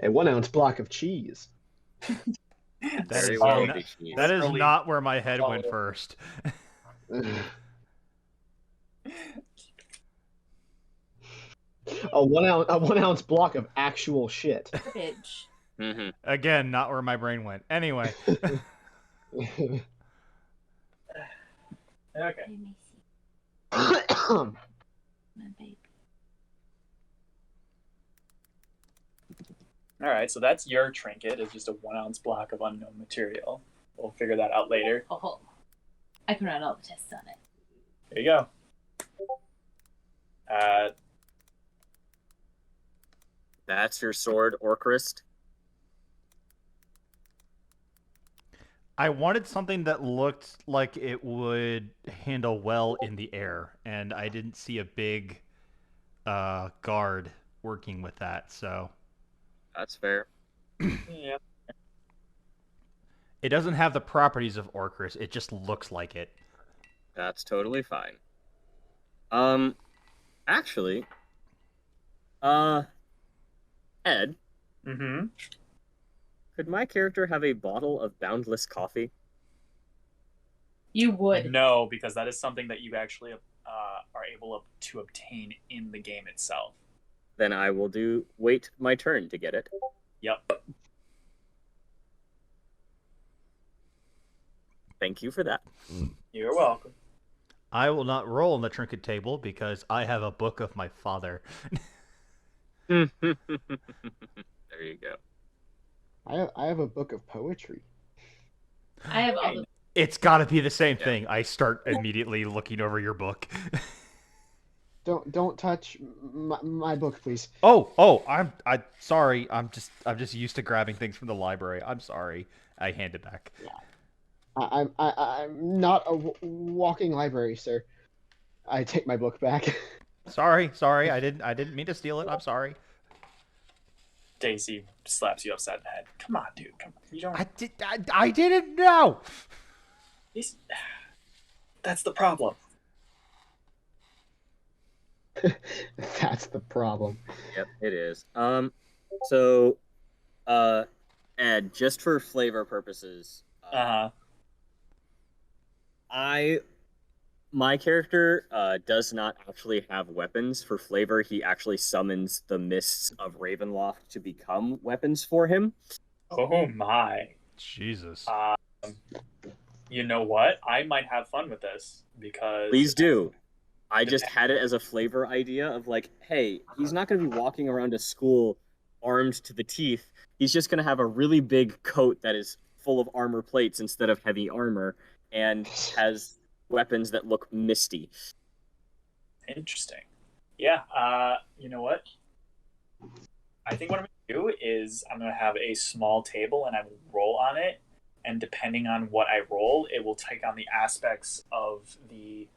A 1 ounce block of cheese. That Very is well, not, cheese. that is Literally not where my head went solid. first. A 1 ounce block of actual shit. Garbage. Mm-hmm. Again, not where my brain went. Anyway. Okay. Let me see. My baby. All right, so that's your trinket. It's just a 1 ounce block of unknown material. We'll figure that out later. Oh, I can run all the tests on it. There you go. That's your sword, Orcrist. I wanted something that looked like it would handle well in the air, and I didn't see a big guard working with that, so... That's fair. Yeah. It doesn't have the properties of Orcris, it just looks like it. That's totally fine. Actually, Ed, Mm-hmm. could my character have a bottle of boundless coffee? You would. No, because that is something that you actually are able to obtain in the game itself. Then I will wait my turn to get it. Yep. Thank you for that. You're welcome. I will not roll on the trinket table because I have a book of my father. There you go. I have a book of poetry. I have all the. It's got to be the same thing. I start immediately looking over your book. Don't touch my book, please. I'm sorry. I'm just used to grabbing things from the library. I'm sorry. I hand it back. I'm not a walking library, sir. I take my book back. Sorry. I didn't mean to steal it. I'm sorry. Daisy slaps you upside the head. Come on, dude. Come on. You don't. I didn't know. That's the problem. That's the problem. Yep, it is. So, Ed, just for flavor purposes, my character does not actually have weapons. For flavor, he actually summons the mists of Ravenloft to become weapons for him. Oh my. Jesus. You know what? I might have fun with this because. Please do. I just had it as a flavor idea of like, hey, he's not going to be walking around to school armed to the teeth. He's just going to have a really big coat that is full of armor plates instead of heavy armor and has weapons that look misty. Interesting. Yeah. You know what? I think what I'm going to do is I'm going to have a small table and I will roll on it. And depending on what I roll, it will take on the aspects of the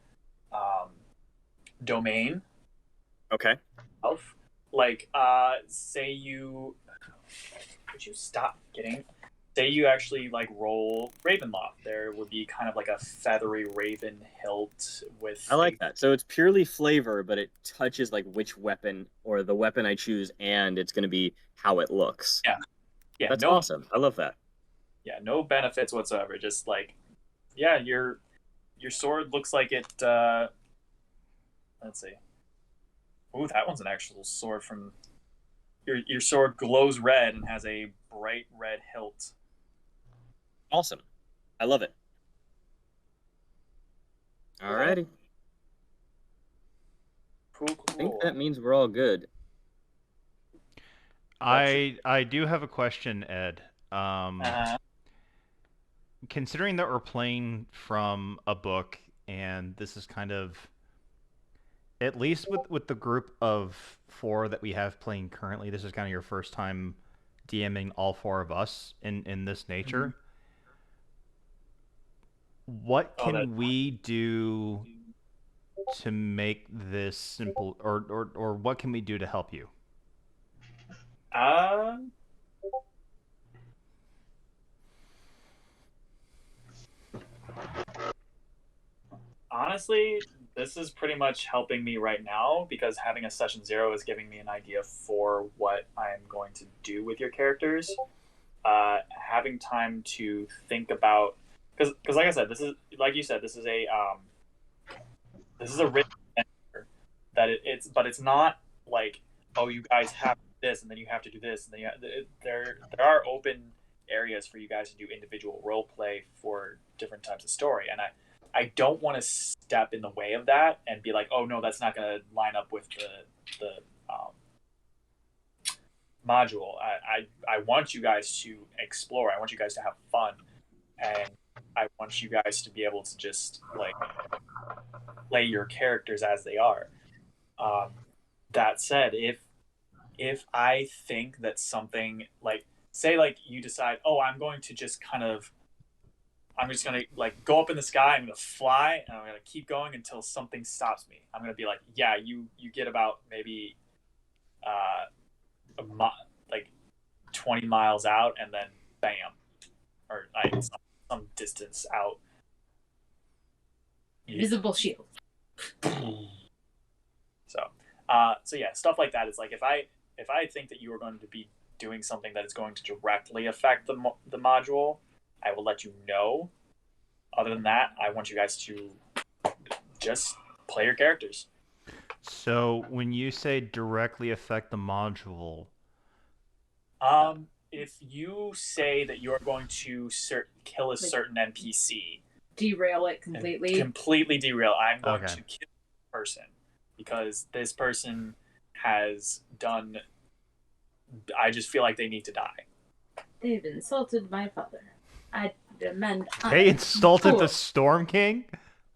domain. Okay. Of like, say you. Would you stop getting? Say you actually like roll Ravenloft. There would be kind of like a feathery raven hilt with. I like that. So it's purely flavor, but it touches like which weapon or the weapon I choose, and it's going to be how it looks. Yeah. That's awesome. I love that. Yeah, no benefits whatsoever. Just like, yeah, your sword looks like it. Let's see. Ooh, that one's an actual sword from. Your sword glows red and has a bright red hilt. Awesome. I love it. Alrighty. Cool. I think that means we're all good. I do have a question, Ed. Considering that we're playing from a book, and this is kind of, at least with the group of 4 that we have playing currently, this is kind of your first time DMing all 4 of us in this nature. What can we do to make this simple, or what can we do to help you? Honestly, this is pretty much helping me right now because having a session 0 is giving me an idea for what I'm going to do with your characters. Having time to think about, because like I said, this is, like you said, this is a written adventure that it's not like, oh, you guys have this and then you have to do this and then there are open areas for you guys to do individual role play for different types of story, and I don't want to step in the way of that and be like, oh no, that's not going to line up with the module. I want you guys to explore. I want you guys to have fun, and I want you guys to be able to just like play your characters as they are. That said, if I think that something like, say like you decide, oh, I'm just gonna like go up in the sky, I'm gonna fly, and I'm gonna keep going until something stops me. I'm gonna be like, yeah, you get about maybe like 20 miles out, and then bam, or like some distance out. Visible shield. So yeah, stuff like that is like, if I think that you are going to be doing something that is going to directly affect the module, I will let you know. Other than that, I want you guys to just play your characters. So when you say directly affect the module, if you say that you are going to kill a certain NPC, derail it completely. Completely derail. I'm going Okay. to kill this person because this person has done. I just feel like they need to die. They've insulted my father. I demand. they insulted the Storm King?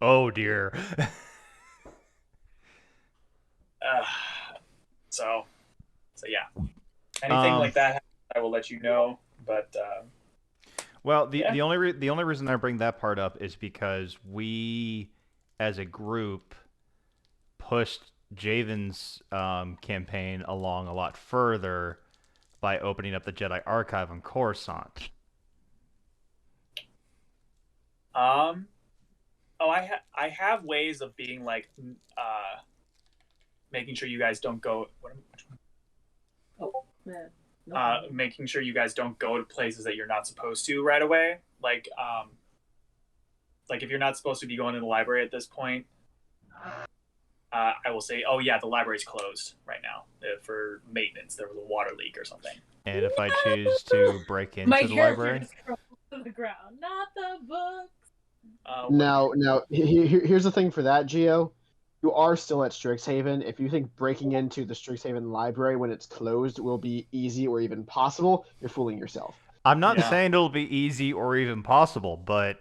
Oh dear. So yeah. Anything like that, I will let you know. But well, the only reason I bring that part up is because we, as a group, pushed Javen's campaign along a lot further by opening up the Jedi Archive on Coruscant. I have ways of being like, making sure you guys don't go. Making sure you guys don't go to places that you're not supposed to right away. Like if you're not supposed to be going to the library at this point, I will say, oh yeah, the library's closed right now for maintenance. There was a water leak or something. And if I choose to break into the library, just crawled to the ground, not the books. Now, here's the thing for that, Geo. You are still at Strixhaven. If you think breaking into the Strixhaven library when it's closed will be easy or even possible, you're fooling yourself. I'm not saying it'll be easy or even possible, but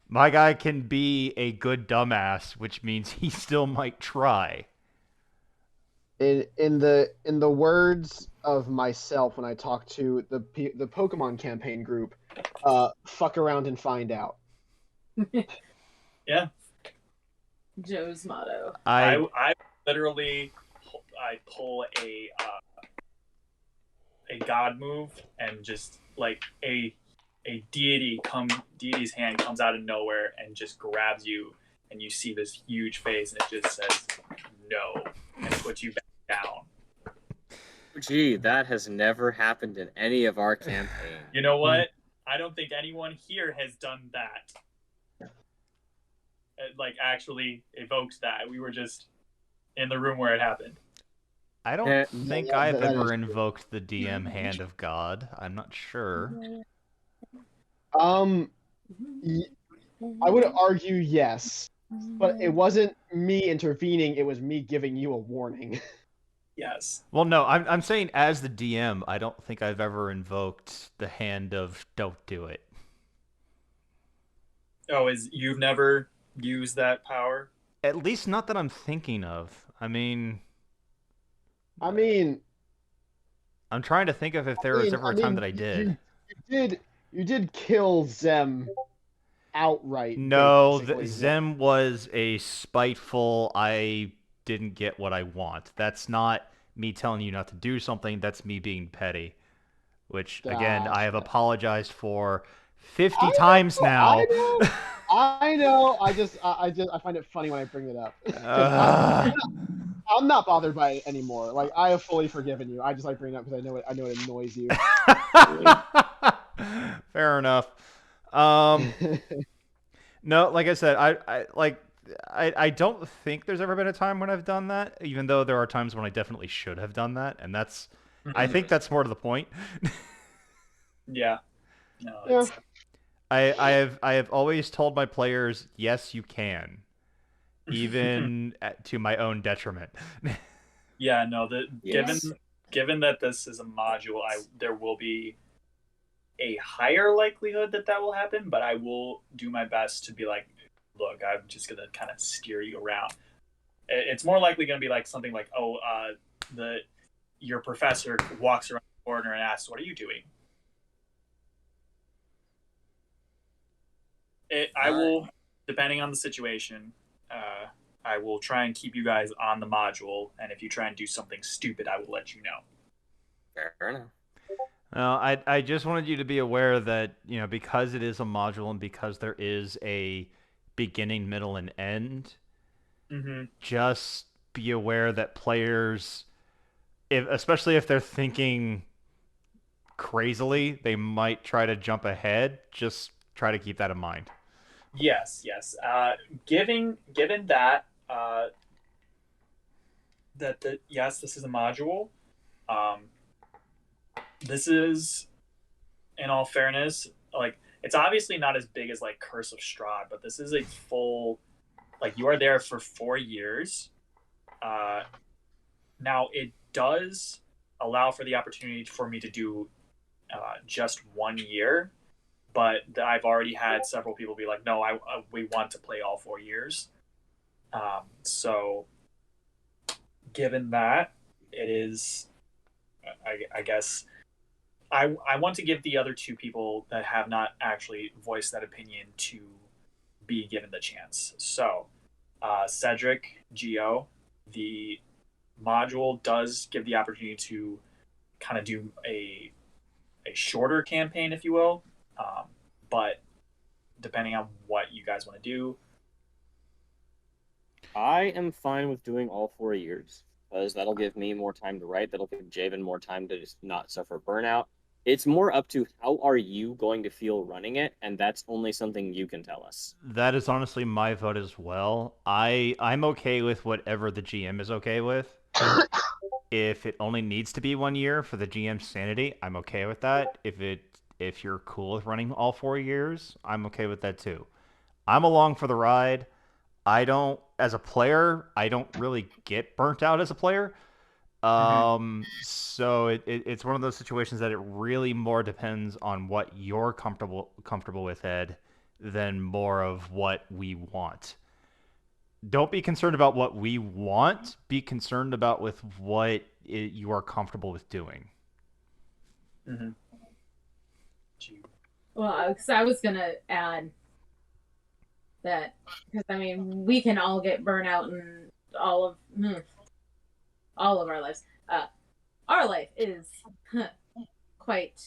my guy can be a good dumbass, which means he still might try. In the words of myself when I talk to the Pokemon campaign group, fuck around and find out. Yeah. Joe's motto. I literally pull a god move and just like a deity's hand comes out of nowhere and just grabs you, and you see this huge face and it just says no and puts you back down. Gee, that has never happened in any of our campaigns. You know what? I don't think anyone here has done that. Like actually evoked that. We were just in the room where it happened. I don't think I've ever invoked the DM Hand of God. I'm not sure. I would argue yes, but it wasn't me intervening. It was me giving you a warning. Yes. Well, no, I'm saying as the DM, I don't think I've ever invoked the Hand of Don't Do It. Oh, you've never used that power? At least not that I'm thinking of. I mean, I'm trying to think of if there was ever a time that I did. You did kill Zem outright. No, Zem was a spiteful, I didn't get what I want. That's not me telling you not to do something, that's me being petty. Which, again, I have apologized for 50 times now. I know. I find it funny when I bring it up. Uh, I'm not bothered by it anymore. Like I have fully forgiven you. I just like bringing it up because I know it annoys you. Fair enough. No, like I said, I don't think there's ever been a time when I've done that, even though there are times when I definitely should have done that, and I think that's more to the point. Yeah. No, Yeah. it's, I have always told my players, yes, you can, even to my own detriment. yeah, no, Yes. given that this is a module, there will be a higher likelihood that that will happen, but I will do my best to be like, look, I'm just gonna kind of steer you around. It's more likely gonna be like something like, oh, your professor walks around the corner and asks, "What are you doing?" I will, depending on the situation, I will try and keep you guys on the module, and if you try and do something stupid, I will let you know. Fair enough. I just wanted you to be aware that, because it is a module and because there is a beginning, middle, and end, Mm-hmm. just be aware that players, especially if they're thinking crazily, they might try to jump ahead. Just try to keep that in mind. Yes, yes. Given that yes, this is a module. Um, this is, in all fairness, like it's obviously not as big as like Curse of Strahd, but this is a full, like you are there for 4 years. Now it does allow for the opportunity for me to do just 1 year, but I've already had several people be like, "No, we want to play all 4 years." So, given that, it is, I guess, I want to give the other two people that have not actually voiced that opinion to be given the chance. So, Cedric, Geo, the module does give the opportunity to kind of do a shorter campaign, if you will. But depending on what you guys want to do, I am fine with doing all 4 years because that'll give me more time to write. That'll give Javen more time to just not suffer burnout. It's more up to how are you going to feel running it, and that's only something you can tell us. That is honestly my vote as well. I'm okay with whatever the GM is okay with. If it only needs to be 1 year for the GM's sanity, I'm okay with that. If you're cool with running all 4 years, I'm okay with that too. I'm along for the ride. As a player, I don't really get burnt out as a player. So it's one of those situations that it really more depends on what you're comfortable with, Ed, than more of what we want. Don't be concerned about what we want. Be concerned about with what you are comfortable with doing. mm-hmm. Well, because I was gonna add that, because I mean we can all get burnout in all of our lives. Our life is quite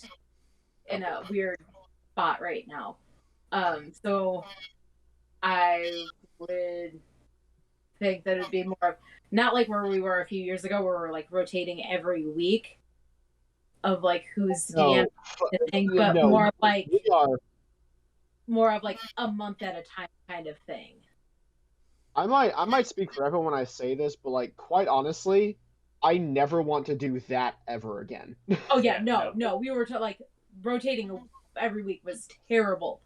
in a weird spot right now. So I would think that it'd be more of, not like where we were a few years ago, where we're like rotating every week of like who's GM thing, but no, more like we are. more of like a month at a time kind of thing. I might speak for everyone when I say this, but like quite honestly, I never want to do that ever again. Oh yeah, Yeah, no, we were like rotating every week was terrible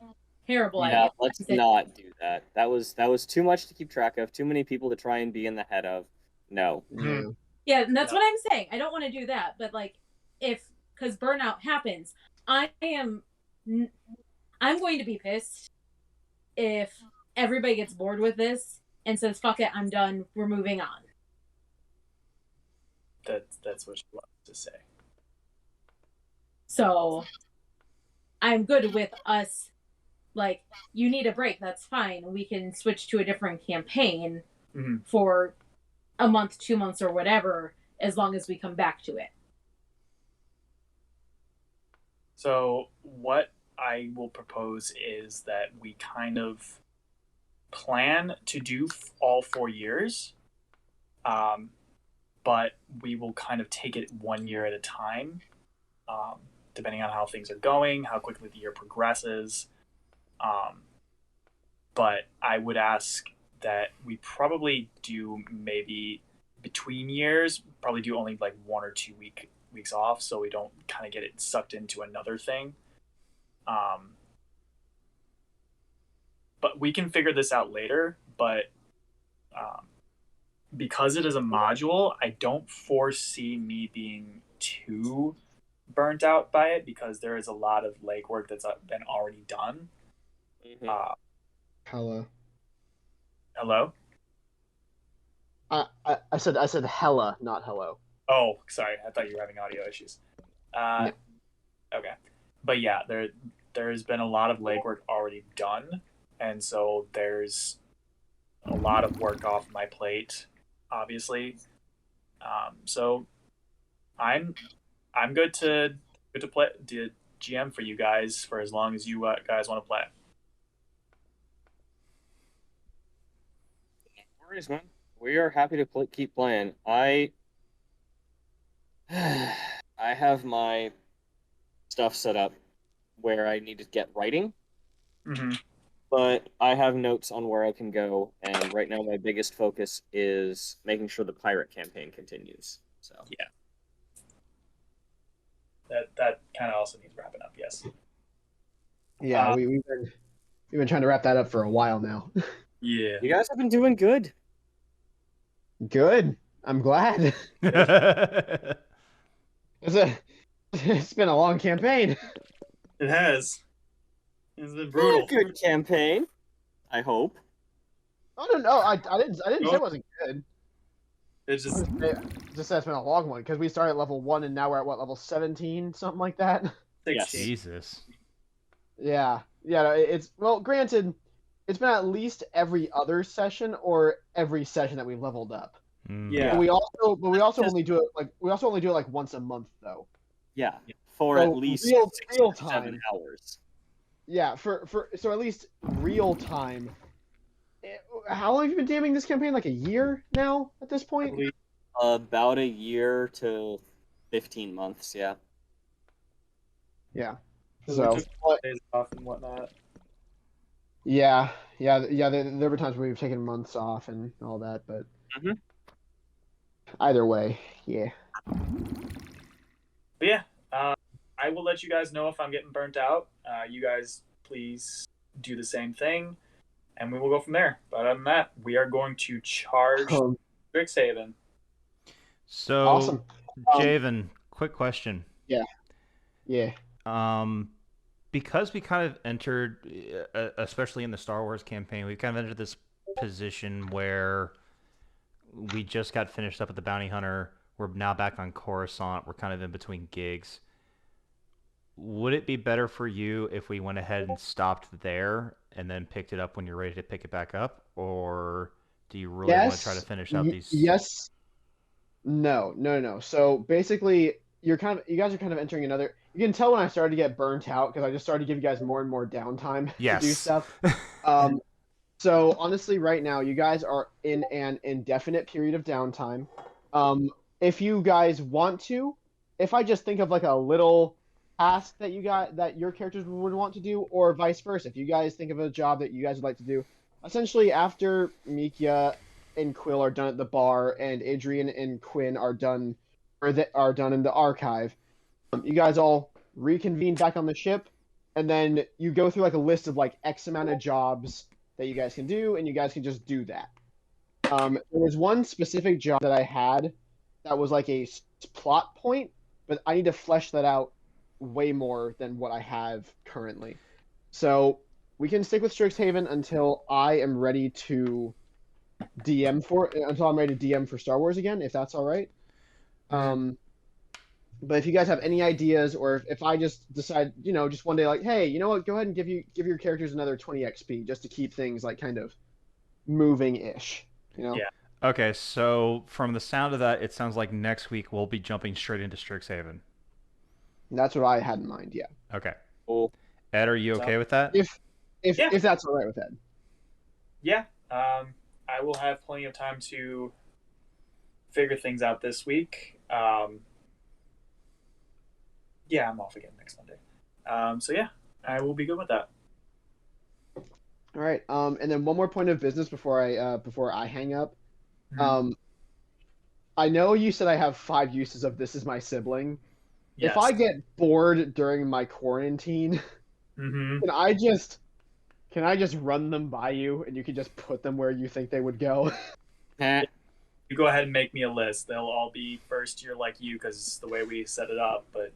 Yeah, idea. let's not do that. That was too much to keep track of. Too many people to try and be in the head of. No. Yeah, and that's what I'm saying. I don't want to do that, but like because burnout happens, I'm going to be pissed if everybody gets bored with this and says, "Fuck it, I'm done. We're moving on." That's what you want to say. So I'm good with us. Like, you need a break, that's fine. We can switch to a different campaign for a month, 2 months, or whatever, as long as we come back to it. So what I will propose is that we kind of plan to do all 4 years, but we will kind of take it 1 year at a time, depending on how things are going, how quickly the year progresses. But I would ask that we probably do maybe between years, probably do only like 1 or 2 weeks off, so we don't kind of get it sucked into another thing. But we can figure this out later. But because it is a module, I don't foresee me being too burnt out by it because there is a lot of legwork that's been already done. Hello. Hello? I said hella, not hello. Oh, sorry. I thought you were having audio issues. No. Okay. But yeah, there's been a lot of legwork already done, and so there's a lot of work off my plate, obviously. So I'm good to play to GM for you guys for as long as you guys want to play. No worries, man. We are happy to keep playing. I have my stuff set up where I need to get writing, but I have notes on where I can go, and right now my biggest focus is making sure the pirate campaign continues. So yeah, that kind of also needs wrapping up. Yes. Yeah, we've been trying to wrap that up for a while now. Yeah. You guys have been doing good. Good. I'm glad. It's been a long campaign. It has. It's been Been brutal. a good campaign, I hope. Oh no, I didn't say it wasn't good. It's just Just that it's been a long one because we started at level 1 and now we're at what, level 17, something like that. Yes. Jesus. Yeah. It's, well, granted, it's been at least every other session or every session that we've leveled up. Yeah. But we also only do it like once a month though. Yeah, for So at least real 6 or 7 time. hours. Yeah, so at least real time. How long have you been DMing this campaign? Like a year now at this point? About a year to 15 months, yeah. Yeah. We So took days off and whatnot. yeah. There were times where we've taken months off and all that, but either way, yeah. But yeah, I will let you guys know if I'm getting burnt out. You guys please do the same thing, and we will go from there. But other than that, we are going to charge Strixhaven. So, Awesome. Javen, quick question. Yeah. Because we kind of entered, especially in the Star Wars campaign, we kind of entered this position where we just got finished up with the Bounty Hunter. We're now back on Coruscant. We're kind of in between gigs. Would it be better for you if we went ahead and stopped there and then picked it up when you're ready to pick it back up? Or do you really want to try to finish out these? Yes. No. So basically, you guys are kind of entering another. You can tell when I started to get burnt out because I just started to give you guys more and more downtime to do stuff. So honestly, right now, you guys are in an indefinite period of downtime. If you guys want to, if I just think of like a little task that your characters would want to do, or vice versa, if you guys think of a job that you guys would like to do, essentially after Mikia and Quill are done at the bar and Adrian and Quinn are done in the archive, you guys all reconvene back on the ship, and then you go through like a list of like X amount of jobs that you guys can do, and you guys can just do that. There was one specific job that I had that was like a plot point, but I need to flesh that out way more than what I have currently. So we can stick with Strixhaven until I am ready to DM for Star Wars again, if that's all right. But if you guys have any ideas, or if I just decide, just one day, like, hey, you know what, go ahead and give your characters another 20 XP just to keep things like kind of moving-ish, Yeah. Okay, so from the sound of that, it sounds like next week we'll be jumping straight into Strixhaven. That's what I had in mind. Yeah. Okay. Cool. Ed, are you okay with that? If that's all right with Ed. yeah, I will have plenty of time to figure things out this week. Yeah, I'm off again next Monday. So yeah, I will be good with that. All right. And then one more point of business before I hang up. Mhm. I know you said I have 5 uses of this as my sibling. If Yes. I get bored during my quarantine, Mm-hmm. can I just run them by you and you can just put them where you think they would go? You go ahead and make me a list. They'll all be first year like you because it's the way we set it up. But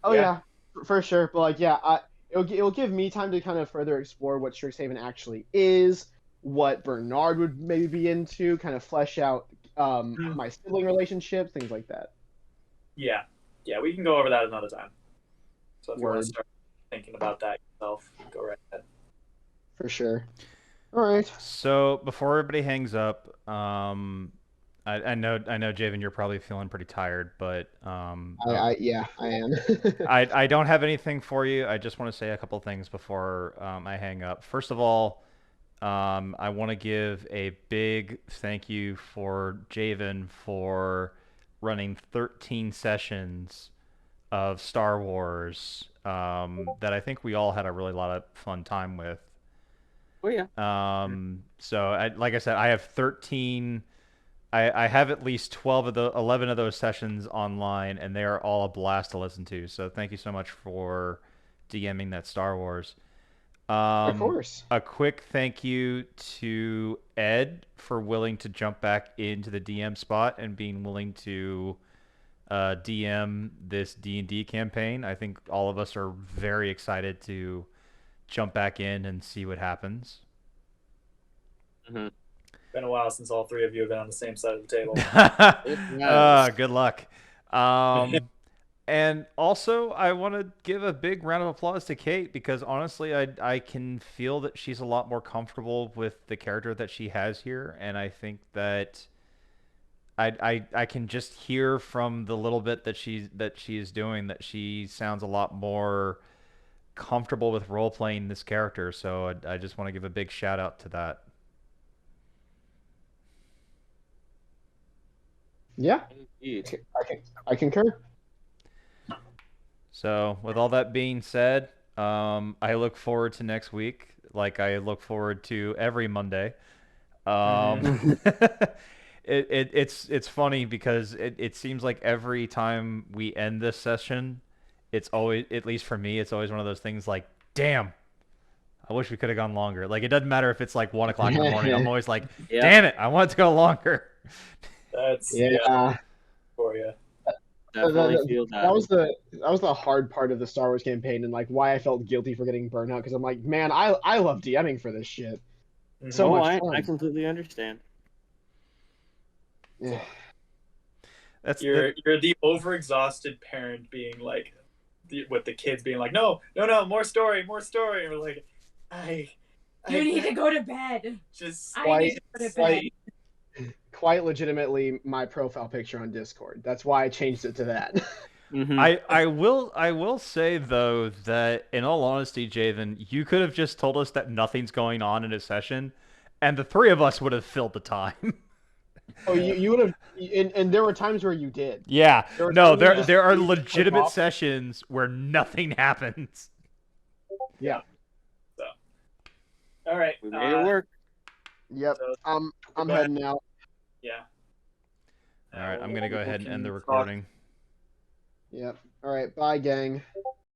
Oh yeah. yeah, for sure. But like, yeah, it'll give me time to kind of further explore what Strixhaven actually is, what Bernard would maybe be into, kind of flesh out my sibling relationships, things like that. Yeah, yeah, we can go over that another time. So if you want to Word, start thinking about that yourself, go right ahead. for sure. All right. So before everybody hangs up, I know Javen, you're probably feeling pretty tired, but Yeah, I am. I don't have anything for you. I just want to say a couple things before I hang up. First of all, I want to give a big thank you for Javen for running 13 sessions of Star Wars that I think we all had a really lot of fun time with. Oh yeah. So like I said, I have 13. I have at least 11 of those sessions online, and they are all a blast to listen to. So thank you so much for DMing that Star Wars. Of course. A quick thank you to Ed for willing to jump back into the DM spot and being willing to DM this D&D campaign. I think all of us are very excited to jump back in and see what happens. Mm-hmm. Been a while since all three of you have been on the same side of the table. Good luck. And also, I want to give a big round of applause to Kate because honestly, I can feel that she's a lot more comfortable with the character that she has here, and I think that I can just hear from the little bit that she is doing that she sounds a lot more comfortable with role playing this character. So I just want to give a big shout out to that. Yeah, Indeed. I concur. So, with all that being said, I look forward to next week, like I look forward to every Monday. It's funny because it seems like every time we end this session, it's always, at least for me, it's always one of those things like, damn, I wish we could have gone longer. Like it doesn't matter if it's like 1 o'clock in the morning. I'm always like, Yeah. damn it, I want it to go longer. That's Yeah. for you. Definitely feel that. That was the hard part of the Star Wars campaign and like why I felt guilty for getting burnt out because I'm like, man, I love DMing for this shit. So much fun. I completely understand. Yeah. You're the overexhausted parent being like, with the kids being like, no, more story, and we're like, You need to go to bed. Just I need to go to bed. Quite legitimately my profile picture on Discord. That's why I changed it to that. Mm-hmm. I will say though that in all honesty, Javen, you could have just told us that nothing's going on in a session, and the three of us would have filled the time. Oh, you would have, and there were times where you did. Yeah, There are you legitimate sessions where nothing happens. Yeah. So, all right, We made it work. Yep. So, I'm heading out. Yeah. All right, I'm gonna go ahead and end the Talk. recording. Yep. All right. Bye, gang.